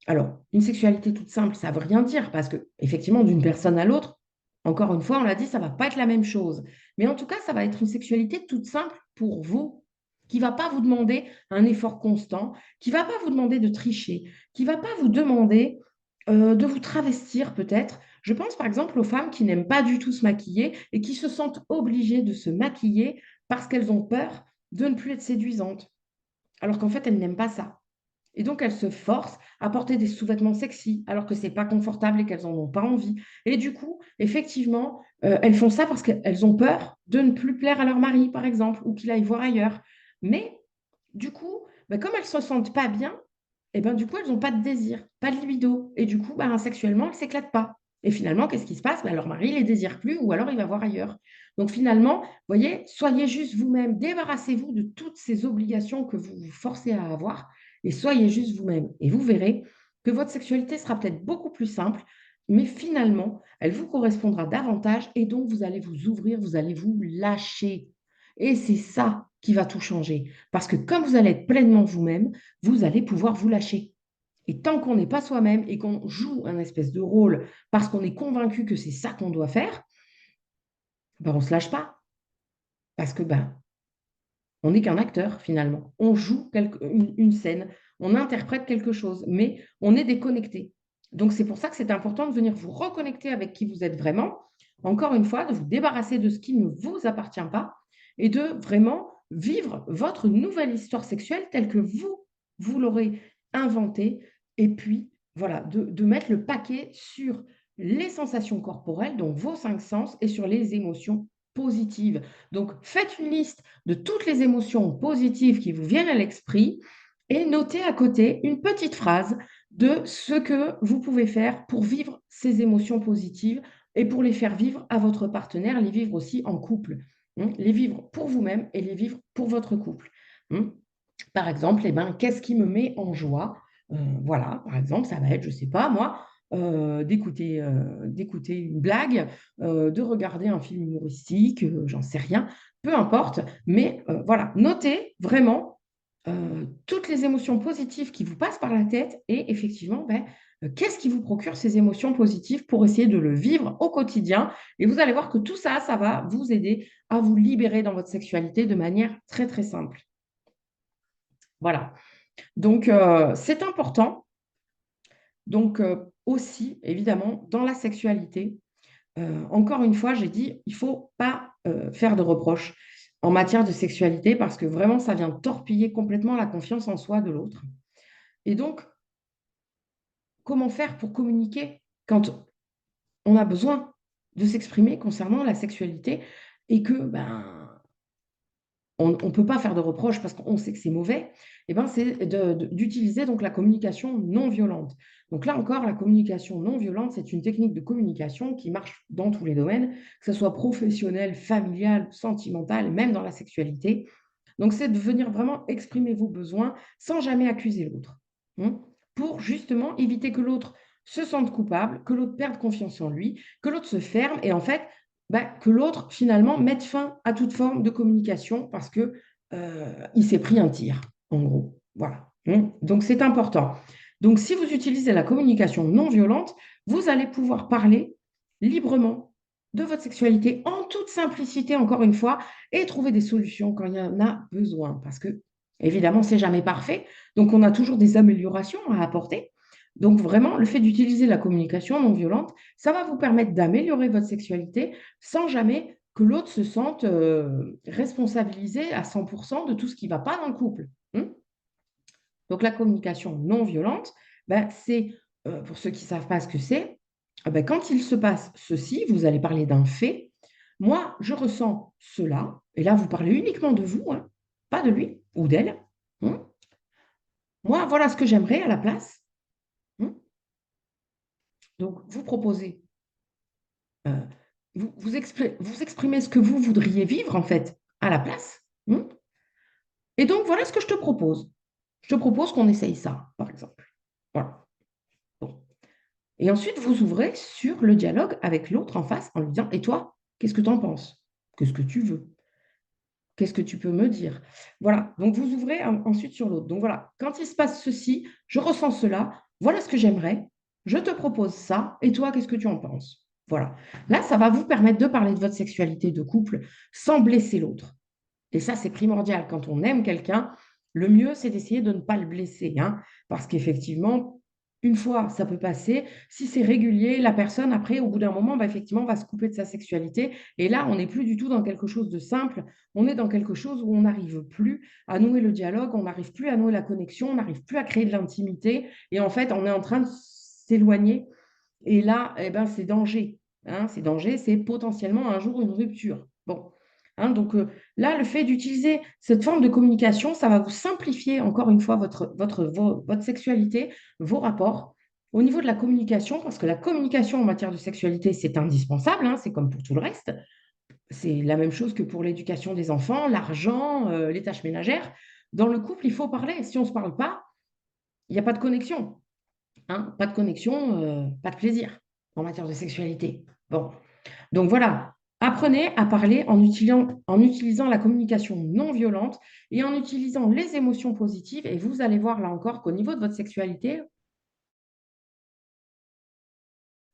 Alors, une sexualité toute simple, ça ne veut rien dire parce que, effectivement, d'une personne à l'autre, encore une fois, on l'a dit, ça ne va pas être la même chose. Mais en tout cas, ça va être une sexualité toute simple pour vous, qui ne va pas vous demander un effort constant, qui ne va pas vous demander de tricher, qui ne va pas vous demander de vous travestir peut-être. Je pense par exemple aux femmes qui n'aiment pas du tout se maquiller et qui se sentent obligées de se maquiller parce qu'elles ont peur de ne plus être séduisantes. alors qu'en fait, elles n'aiment pas ça. Et donc, elles se forcent à porter des sous-vêtements sexy alors que c'est pas confortable et qu'elles n'en ont pas envie. Et du coup, effectivement, elles font ça parce qu'elles ont peur de ne plus plaire à leur mari, par exemple, ou qu'il aille voir ailleurs. Mais du coup, ben, comme elles se sentent pas bien, et ben, du coup, elles n'ont pas de désir, pas de libido. Et du coup, ben, sexuellement, elles ne s'éclatent pas. Et finalement, qu'est-ce qui se passe? Ben, leur mari ne les désire plus ou alors il va voir ailleurs. Donc finalement, vous voyez, soyez juste vous-même, débarrassez-vous de toutes ces obligations que vous vous forcez à avoir et soyez juste vous-même. Et vous verrez que votre sexualité sera peut-être beaucoup plus simple, mais finalement, elle vous correspondra davantage et donc vous allez vous ouvrir, vous allez vous lâcher. Et c'est ça qui va tout changer. Parce que comme vous allez être pleinement vous-même, vous allez pouvoir vous lâcher. Et tant qu'on n'est pas soi-même et qu'on joue un espèce de rôle parce qu'on est convaincu que c'est ça qu'on doit faire, ben on ne se lâche pas. Parce que ben, on n'est qu'un acteur finalement. On joue une scène, on interprète quelque chose, mais on est déconnecté. Donc c'est pour ça que c'est important de venir vous reconnecter avec qui vous êtes vraiment. Encore une fois, de vous débarrasser de ce qui ne vous appartient pas et de vraiment vivre votre nouvelle histoire sexuelle telle que vous l'aurez inventée. Et puis, voilà, de mettre le paquet sur les sensations corporelles, donc vos cinq sens, et sur les émotions positives. Donc, faites une liste de toutes les émotions positives qui vous viennent à l'esprit et notez à côté une petite phrase de ce que vous pouvez faire pour vivre ces émotions positives et pour les faire vivre à votre partenaire, les vivre aussi en couple. Les vivre pour vous-même et les vivre pour votre couple. Par exemple, eh ben, qu'est-ce qui me met en joie? Voilà, par exemple, ça va être, je ne sais pas moi, d'écouter une blague, de regarder un film humoristique, j'en sais rien, peu importe, mais voilà, notez vraiment toutes les émotions positives qui vous passent par la tête et effectivement, ben, qu'est-ce qui vous procure ces émotions positives pour essayer de le vivre au quotidien. Et vous allez voir que tout ça, ça va vous aider à vous libérer dans votre sexualité de manière très, très simple. Voilà. Donc, c'est important. Donc, aussi, évidemment, dans la sexualité, encore une fois, j'ai dit, il ne faut pas faire de reproches en matière de sexualité parce que vraiment, ça vient torpiller complètement la confiance en soi de l'autre. Et donc, comment faire pour communiquer quand on a besoin de s'exprimer concernant la sexualité et que ben, on ne peut pas faire de reproches parce qu'on sait que c'est mauvais, eh ben, c'est d'utiliser donc la communication non violente. Donc là encore, la communication non violente, c'est une technique de communication qui marche dans tous les domaines, que ce soit professionnel, familial, sentimental, même dans la sexualité. Donc c'est de venir vraiment exprimer vos besoins sans jamais accuser l'autre, pour justement éviter que l'autre se sente coupable, que l'autre perde confiance en lui, que l'autre se ferme et en fait bah, que l'autre, finalement, mette fin à toute forme de communication parce que il s'est pris un tir, en gros. Voilà. Donc, c'est important. Donc, si vous utilisez la communication non violente, vous allez pouvoir parler librement de votre sexualité en toute simplicité, encore une fois, et trouver des solutions quand il y en a besoin. Parce que, évidemment, c'est jamais parfait. Donc, on a toujours des améliorations à apporter. Donc, vraiment, le fait d'utiliser la communication non violente, ça va vous permettre d'améliorer votre sexualité sans jamais que l'autre se sente responsabilisé à 100% de tout ce qui ne va pas dans le couple. Donc, la communication non violente, ben, c'est, pour ceux qui ne savent pas ce que c'est, ben, quand il se passe ceci, vous allez parler d'un fait. Moi, je ressens cela, et là, vous parlez uniquement de vous, hein, pas de lui ou d'elle. Moi, voilà ce que j'aimerais à la place. Donc, vous proposez euh, vous exprimez ce que vous voudriez vivre, en fait, à la place. Et donc, voilà ce que je te propose. Je te propose qu'on essaye ça, par exemple. Voilà. Bon. Et ensuite, vous ouvrez sur le dialogue avec l'autre en face en lui disant, et toi, qu'est-ce que tu en penses? Qu'est-ce que tu veux? Qu'est-ce que tu peux me dire? Voilà. Donc, vous ouvrez ensuite sur l'autre. Donc, voilà. Quand il se passe ceci, je ressens cela. Voilà ce que j'aimerais. Je te propose ça. Et toi, qu'est-ce que tu en penses? Voilà. Là, ça va vous permettre de parler de votre sexualité de couple sans blesser l'autre. Et ça, c'est primordial. Quand on aime quelqu'un, le mieux, c'est d'essayer de ne pas le blesser. Parce qu'effectivement, une fois, ça peut passer. Si c'est régulier, la personne, après, au bout d'un moment, bah, effectivement, va se couper de sa sexualité. Et là, on n'est plus du tout dans quelque chose de simple. On est dans quelque chose où on n'arrive plus à nouer le dialogue, on n'arrive plus à nouer la connexion, on n'arrive plus à créer de l'intimité. Et en fait, on est en train de s'éloigner. Et là, eh ben, c'est danger. Hein, c'est danger, c'est potentiellement un jour une rupture. Bon. Hein, donc là, le fait d'utiliser cette forme de communication, ça va vous simplifier encore une fois votre sexualité, vos rapports. Au niveau de la communication, parce que la communication en matière de sexualité, c'est indispensable, hein, c'est comme pour tout le reste. C'est la même chose que pour l'éducation des enfants, l'argent, les tâches ménagères. Dans le couple, il faut parler. Si on ne se parle pas, il n'y a pas de connexion. Hein, pas de connexion, pas de plaisir en matière de sexualité. Bon, donc voilà, apprenez à parler en utilisant la communication non violente et en utilisant les émotions positives. Et vous allez voir là encore qu'au niveau de votre sexualité,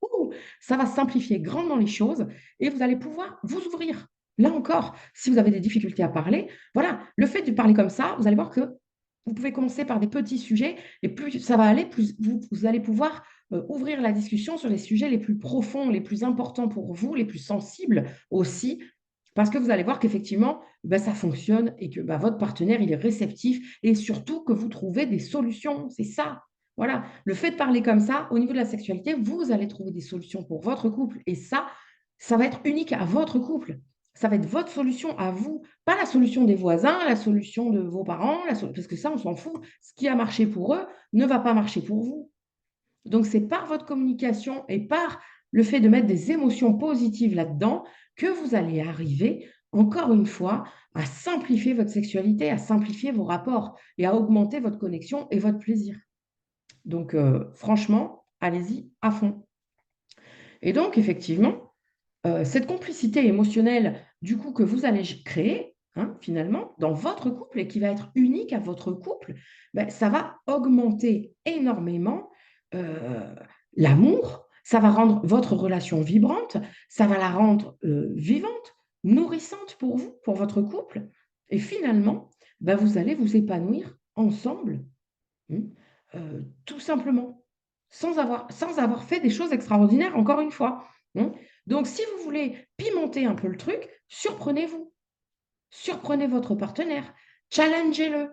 ouh, ça va simplifier grandement les choses et vous allez pouvoir vous ouvrir. Là encore, si vous avez des difficultés à parler, voilà, le fait de parler comme ça, vous allez voir que vous pouvez commencer par des petits sujets et plus ça va aller, plus vous allez pouvoir ouvrir la discussion sur les sujets les plus profonds, les plus importants pour vous, les plus sensibles aussi, parce que vous allez voir qu'effectivement, ben, ça fonctionne et que ben, votre partenaire, il est réceptif et surtout que vous trouvez des solutions. C'est ça. Voilà, le fait de parler comme ça, au niveau de la sexualité, vous allez trouver des solutions pour votre couple. Et ça va être unique à votre couple. Ça va être votre solution à vous, pas la solution des voisins, la solution de vos parents, parce que ça, on s'en fout. Ce qui a marché pour eux ne va pas marcher pour vous. Donc, c'est par votre communication et par le fait de mettre des émotions positives là-dedans que vous allez arriver, encore une fois, à simplifier votre sexualité, à simplifier vos rapports et à augmenter votre connexion et votre plaisir. Donc, franchement, allez-y à fond. Et donc, effectivement, cette complicité émotionnelle, du coup, que vous allez créer, hein, finalement, dans votre couple et qui va être unique à votre couple, ben, ça va augmenter énormément l'amour, ça va rendre votre relation vibrante, ça va la rendre vivante, nourrissante pour vous, pour votre couple. Et finalement, ben, vous allez vous épanouir ensemble. Mmh. Tout simplement, sans avoir fait des choses extraordinaires, encore une fois. Mmh. Donc, si vous voulez pimenter un peu le truc, surprenez-vous. Surprenez votre partenaire, challengez-le,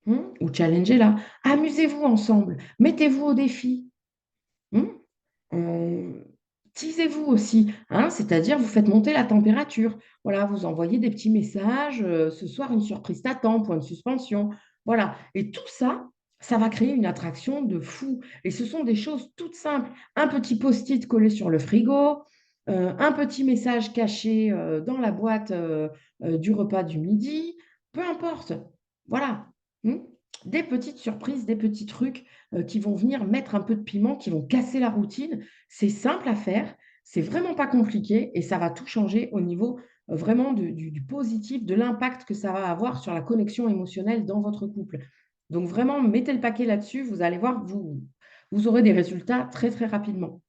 mmh, ou challengez-la. Amusez-vous ensemble, mettez-vous au défi. Mmh. Euh, Teasez-vous aussi, hein, c'est-à-dire vous faites monter la température. Voilà, vous envoyez des petits messages, ce soir une surprise t'attend, point de suspension. Voilà, et tout ça, ça va créer une attraction de fou. Et ce sont des choses toutes simples. Un petit post-it collé sur le frigo, un petit message caché dans la boîte du repas du midi, peu importe. Voilà. Hmm. Des petites surprises, des petits trucs qui vont venir mettre un peu de piment, qui vont casser la routine. C'est simple à faire, c'est vraiment pas compliqué et ça va tout changer au niveau vraiment du positif, de l'impact que ça va avoir sur la connexion émotionnelle dans votre couple. Donc vraiment, mettez le paquet là-dessus, vous allez voir, vous aurez des résultats très très rapidement.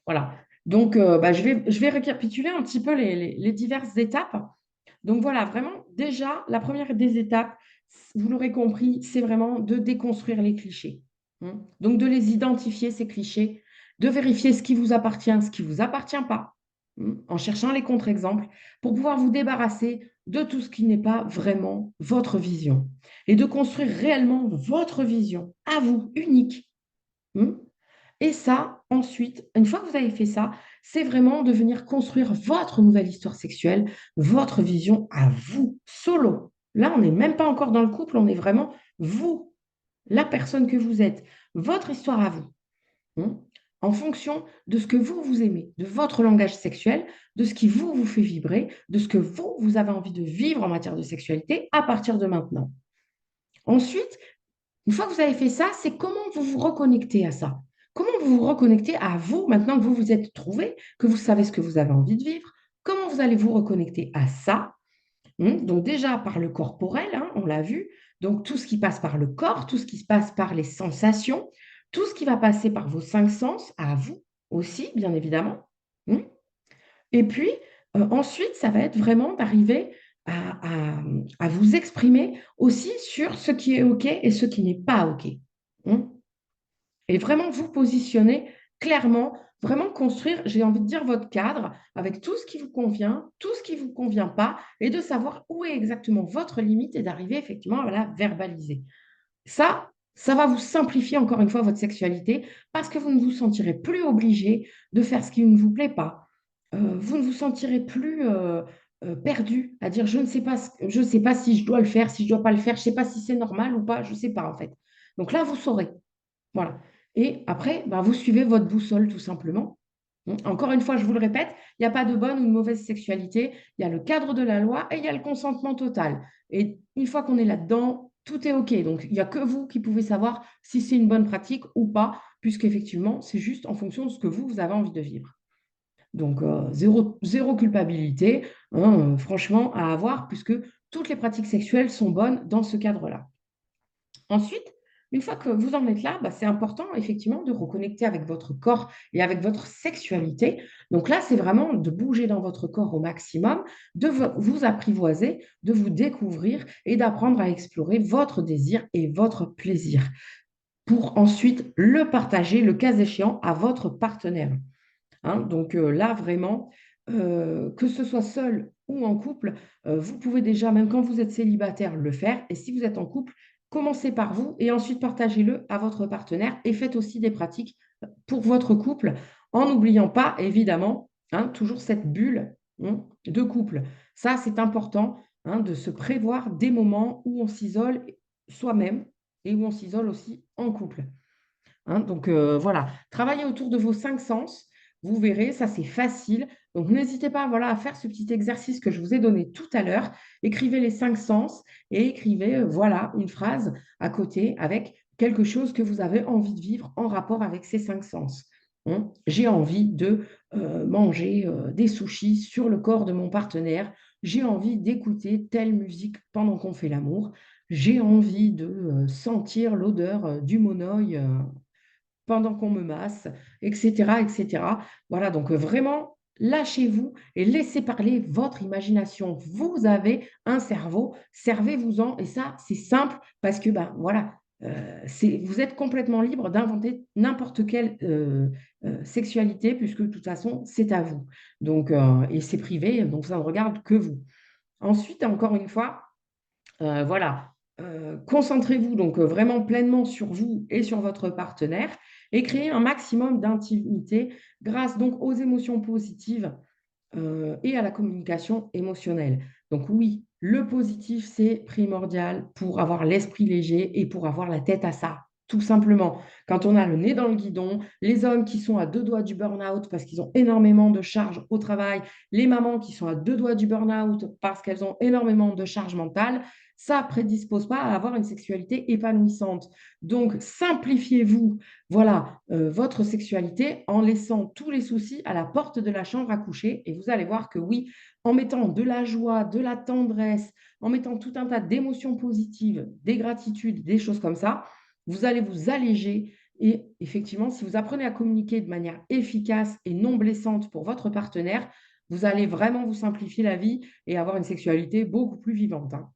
Voilà. Donc, bah, je vais récapituler un petit peu les diverses étapes. Donc voilà, vraiment, déjà, la première des étapes, vous l'aurez compris, c'est vraiment de déconstruire les clichés. Hein. Donc de les identifier, ces clichés, de vérifier ce qui vous appartient pas, hein, en cherchant les contre-exemples, pour pouvoir vous débarrasser de tout ce qui n'est pas vraiment votre vision et de construire réellement votre vision, à vous, unique. Hein. Et ça, ensuite, une fois que vous avez fait ça, c'est vraiment de venir construire votre nouvelle histoire sexuelle, votre vision à vous, solo. Là, on n'est même pas encore dans le couple, on est vraiment vous, la personne que vous êtes, votre histoire à vous, hein, en fonction de ce que vous aimez, de votre langage sexuel, de ce qui vous fait vibrer, de ce que vous avez envie de vivre en matière de sexualité à partir de maintenant. Ensuite, une fois que vous avez fait ça, c'est comment vous vous reconnectez à ça. Comment vous vous reconnectez à vous maintenant que vous vous êtes trouvé, que vous savez ce que vous avez envie de vivre. Comment vous allez vous reconnecter à ça. Donc déjà par le corporel, hein, on l'a vu. Donc tout ce qui passe par le corps, tout ce qui se passe par les sensations, tout ce qui va passer par vos cinq sens, à vous aussi, bien évidemment. Hum. Et puis, ensuite, ça va être vraiment d'arriver à vous exprimer aussi sur ce qui est OK et ce qui n'est pas OK. Hein. et vraiment vous positionner clairement, vraiment construire, j'ai envie de dire, votre cadre avec tout ce qui vous convient, tout ce qui ne vous convient pas, et de savoir où est exactement votre limite et d'arriver effectivement à la verbaliser. Ça va vous simplifier encore une fois votre sexualité parce que vous ne vous sentirez plus obligé de faire ce qui ne vous plaît pas. Vous ne vous sentirez plus perdu à dire je ne sais pas, je ne sais pas si je dois le faire, si je ne dois pas le faire, je ne sais pas si c'est normal ou pas, je ne sais pas en fait. Donc là, vous saurez. Voilà. Et après, bah, vous suivez votre boussole tout simplement. Encore une fois, je vous le répète, il n'y a pas de bonne ou de mauvaise sexualité. Il y a le cadre de la loi et il y a le consentement total. Et une fois qu'on est là-dedans, tout est OK. Donc, il n'y a que vous qui pouvez savoir si c'est une bonne pratique ou pas, puisqu'effectivement, c'est juste en fonction de ce que vous avez envie de vivre. Donc, zéro culpabilité, hein, franchement, à avoir, puisque toutes les pratiques sexuelles sont bonnes dans ce cadre-là. Ensuite, une fois que vous en êtes là, bah, c'est important effectivement de reconnecter avec votre corps et avec votre sexualité. Donc là, c'est vraiment de bouger dans votre corps au maximum, de vous apprivoiser, de vous découvrir et d'apprendre à explorer votre désir et votre plaisir pour ensuite le partager, le cas échéant, à votre partenaire. Hein. Donc là, vraiment, que ce soit seul ou en couple, vous pouvez déjà, même quand vous êtes célibataire, le faire. Et si vous êtes en couple, commencez par vous et ensuite partagez-le à votre partenaire et faites aussi des pratiques pour votre couple en n'oubliant pas, évidemment, hein, toujours cette bulle, hein, de couple. Ça, c'est important, hein, de se prévoir des moments où on s'isole soi-même et où on s'isole aussi en couple. Hein. Donc voilà, travaillez autour de vos cinq sens. Vous verrez, ça c'est facile. Donc n'hésitez pas, voilà, à faire ce petit exercice que je vous ai donné tout à l'heure. Écrivez les cinq sens et écrivez, voilà, une phrase à côté avec quelque chose que vous avez envie de vivre en rapport avec ces cinq sens. Hein. J'ai envie de manger des sushis sur le corps de mon partenaire. J'ai envie d'écouter telle musique pendant qu'on fait l'amour. J'ai envie de sentir l'odeur du monoeil pendant qu'on me masse, etc., etc. Voilà, donc vraiment, lâchez-vous et laissez parler votre imagination. Vous avez un cerveau, servez-vous-en. Et ça, c'est simple parce que, ben voilà, vous êtes complètement libre d'inventer n'importe quelle sexualité, puisque de toute façon, c'est à vous. Donc, et c'est privé, donc ça ne regarde que vous. Ensuite, encore une fois, voilà, concentrez-vous donc vraiment pleinement sur vous et sur votre partenaire et créez un maximum d'intimité grâce donc aux émotions positives et à la communication émotionnelle. Donc oui, le positif, c'est primordial pour avoir l'esprit léger et pour avoir la tête à ça. Tout simplement, quand on a le nez dans le guidon, les hommes qui sont à deux doigts du burn-out parce qu'ils ont énormément de charges au travail, les mamans qui sont à deux doigts du burn-out parce qu'elles ont énormément de charges mentales, ça ne prédispose pas à avoir une sexualité épanouissante. Donc, simplifiez-vous, voilà, votre sexualité en laissant tous les soucis à la porte de la chambre à coucher. Et vous allez voir que oui, en mettant de la joie, de la tendresse, en mettant tout un tas d'émotions positives, des gratitudes, des choses comme ça, vous allez vous alléger. Et effectivement, si vous apprenez à communiquer de manière efficace et non blessante pour votre partenaire, vous allez vraiment vous simplifier la vie et avoir une sexualité beaucoup plus vivante. Hein.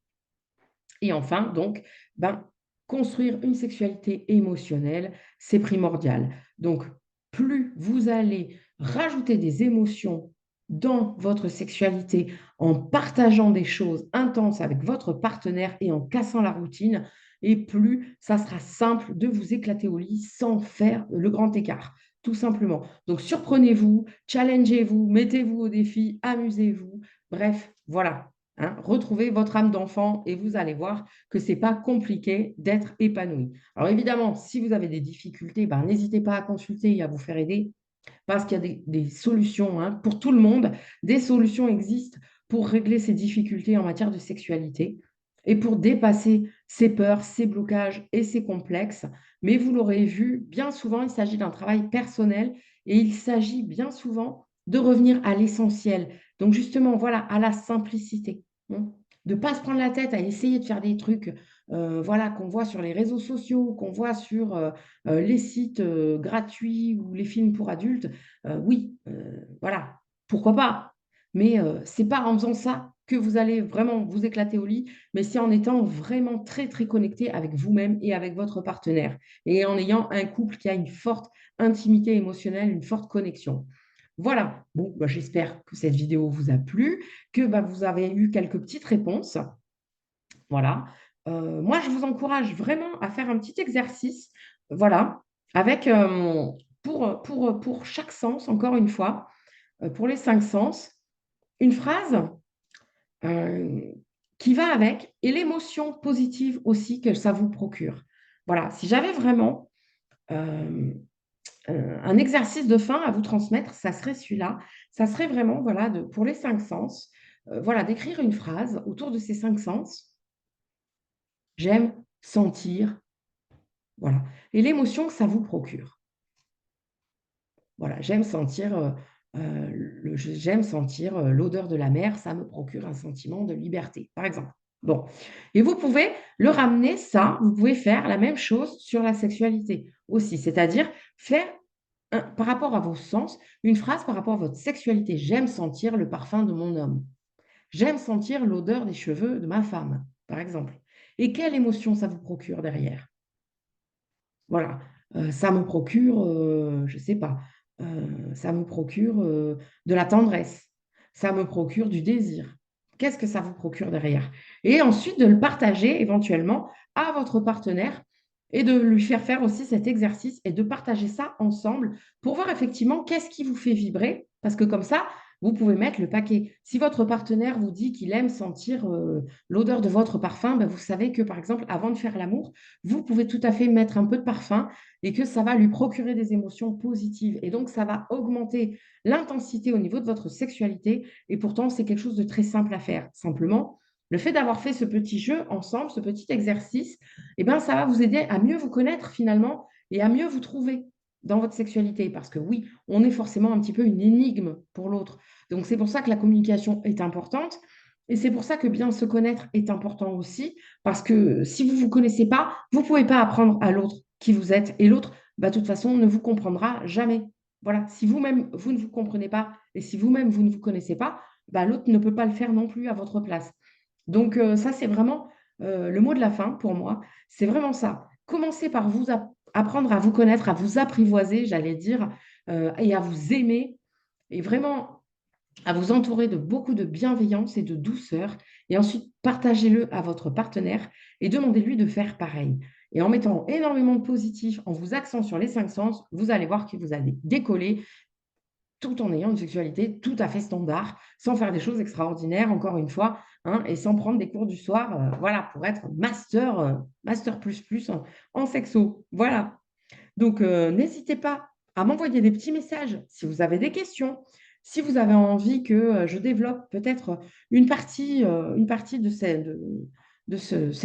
Et enfin, donc, ben, construire une sexualité émotionnelle, c'est primordial. Donc, plus vous allez rajouter des émotions dans votre sexualité en partageant des choses intenses avec votre partenaire et en cassant la routine, et plus ça sera simple de vous éclater au lit sans faire le grand écart, tout simplement. Donc, surprenez-vous, challengez-vous, mettez-vous au défi, amusez-vous. Bref, voilà. Hein, retrouvez votre âme d'enfant et vous allez voir que ce n'est pas compliqué d'être épanoui. Alors évidemment, si vous avez des difficultés, ben, n'hésitez pas à consulter et à vous faire aider parce qu'il y a des solutions, hein, pour tout le monde. Des solutions existent pour régler ces difficultés en matière de sexualité et pour dépasser ces peurs, ces blocages et ces complexes. Mais vous l'aurez vu, bien souvent, il s'agit d'un travail personnel et il s'agit bien souvent de revenir à l'essentiel. Donc justement, voilà, à la simplicité. Hein. De ne pas se prendre la tête à essayer de faire des trucs voilà, qu'on voit sur les réseaux sociaux, qu'on voit sur les sites gratuits ou les films pour adultes. Oui, voilà, pourquoi pas. Mais ce n'est pas en faisant ça que vous allez vraiment vous éclater au lit, mais c'est en étant vraiment très, très connecté avec vous-même et avec votre partenaire et en ayant un couple qui a une forte intimité émotionnelle, une forte connexion. Voilà, bon, bah, j'espère que cette vidéo vous a plu, que bah, vous avez eu quelques petites réponses. Voilà. Moi, je vous encourage vraiment à faire un petit exercice, voilà, avec, pour chaque sens, encore une fois, pour les 5 sens, une phrase, heu, qui va avec et l'émotion positive aussi que ça vous procure. Voilà, si j'avais vraiment, hem, un exercice de fin à vous transmettre, ça serait celui-là. Ça serait vraiment, voilà, pour les 5 sens, voilà, d'écrire une phrase autour de ces 5 sens. J'aime sentir, voilà, et l'émotion que ça vous procure. Voilà, j'aime sentir, l'odeur de la mer, ça me procure un sentiment de liberté, par exemple. Bon, et vous pouvez le ramener ça, vous pouvez faire la même chose sur la sexualité aussi, c'est-à-dire faire par rapport à vos sens, une phrase par rapport à votre sexualité. «J'aime sentir le parfum de mon homme. J'aime sentir l'odeur des cheveux de ma femme», par exemple. Et quelle émotion ça vous procure derrière? Voilà, ça me procure, je sais pas, ça me procure, de la tendresse, ça me procure du désir. Qu'est-ce que ça vous procure derrière? Et ensuite de le partager éventuellement à votre partenaire et de lui faire aussi cet exercice et de partager ça ensemble pour voir effectivement qu'est-ce qui vous fait vibrer. Parce que comme ça, vous pouvez mettre le paquet. Si votre partenaire vous dit qu'il aime sentir, l'odeur de votre parfum, bah, vous savez que, par exemple, avant de faire l'amour, vous pouvez tout à fait mettre un peu de parfum et que ça va lui procurer des émotions positives. Et donc, ça va augmenter l'intensité au niveau de votre sexualité. Et pourtant, c'est quelque chose de très simple à faire. Simplement, le fait d'avoir fait ce petit jeu ensemble, ce petit exercice, eh ben, ça va vous aider à mieux vous connaître finalement et à mieux vous trouver dans votre sexualité. Parce que oui, on est forcément un petit peu une énigme pour l'autre. Donc, c'est pour ça que la communication est importante. Et c'est pour ça que bien se connaître est important aussi, parce que si vous ne vous connaissez pas, vous ne pouvez pas apprendre à l'autre qui vous êtes. Et l'autre, bah, de toute façon, ne vous comprendra jamais. Voilà, si vous-même, vous ne vous comprenez pas, et si vous-même, vous ne vous connaissez pas, bah, l'autre ne peut pas le faire non plus à votre place. Donc, ça, c'est vraiment le mot de la fin pour moi. C'est vraiment ça. Commencez par apprendre à vous connaître, à vous apprivoiser, j'allais dire, et à vous aimer. Et vraiment à vous entourer de beaucoup de bienveillance et de douceur. Et ensuite, partagez-le à votre partenaire et demandez-lui de faire pareil. Et en mettant énormément de positif, en vous axant sur les 5 sens, vous allez voir que vous allez décoller tout en ayant une sexualité tout à fait standard, sans faire des choses extraordinaires, encore une fois, hein, et sans prendre des cours du soir, voilà, pour être master plus plus en sexo. Voilà. Donc, n'hésitez pas à m'envoyer des petits messages si vous avez des questions, si vous avez envie que, je développe peut-être une partie de cette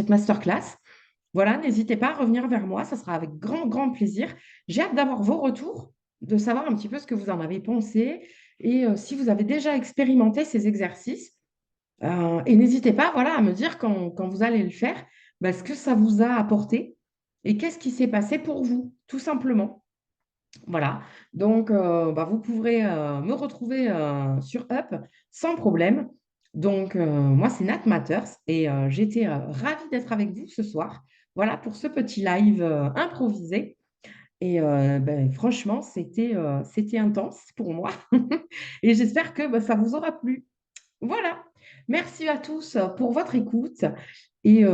masterclass. Voilà, n'hésitez pas à revenir vers moi, ça sera avec grand, grand plaisir. J'ai hâte d'avoir vos retours, de savoir un petit peu ce que vous en avez pensé et si vous avez déjà expérimenté ces exercices. Et n'hésitez pas, voilà, à me dire quand vous allez le faire, bah, ce que ça vous a apporté et qu'est-ce qui s'est passé pour vous, tout simplement. Voilà, donc bah, vous pourrez, me retrouver, sur Up sans problème. Donc moi, c'est Nat Matters et j'étais, ravie d'être avec vous ce soir. Voilà pour ce petit live, improvisé et beh, franchement, c'était intense pour moi et j'espère que, bah, ça vous aura plu. Voilà. Merci à tous, pour votre écoute et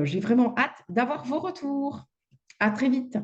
j'ai vraiment hâte d'avoir vos retours. À très vite.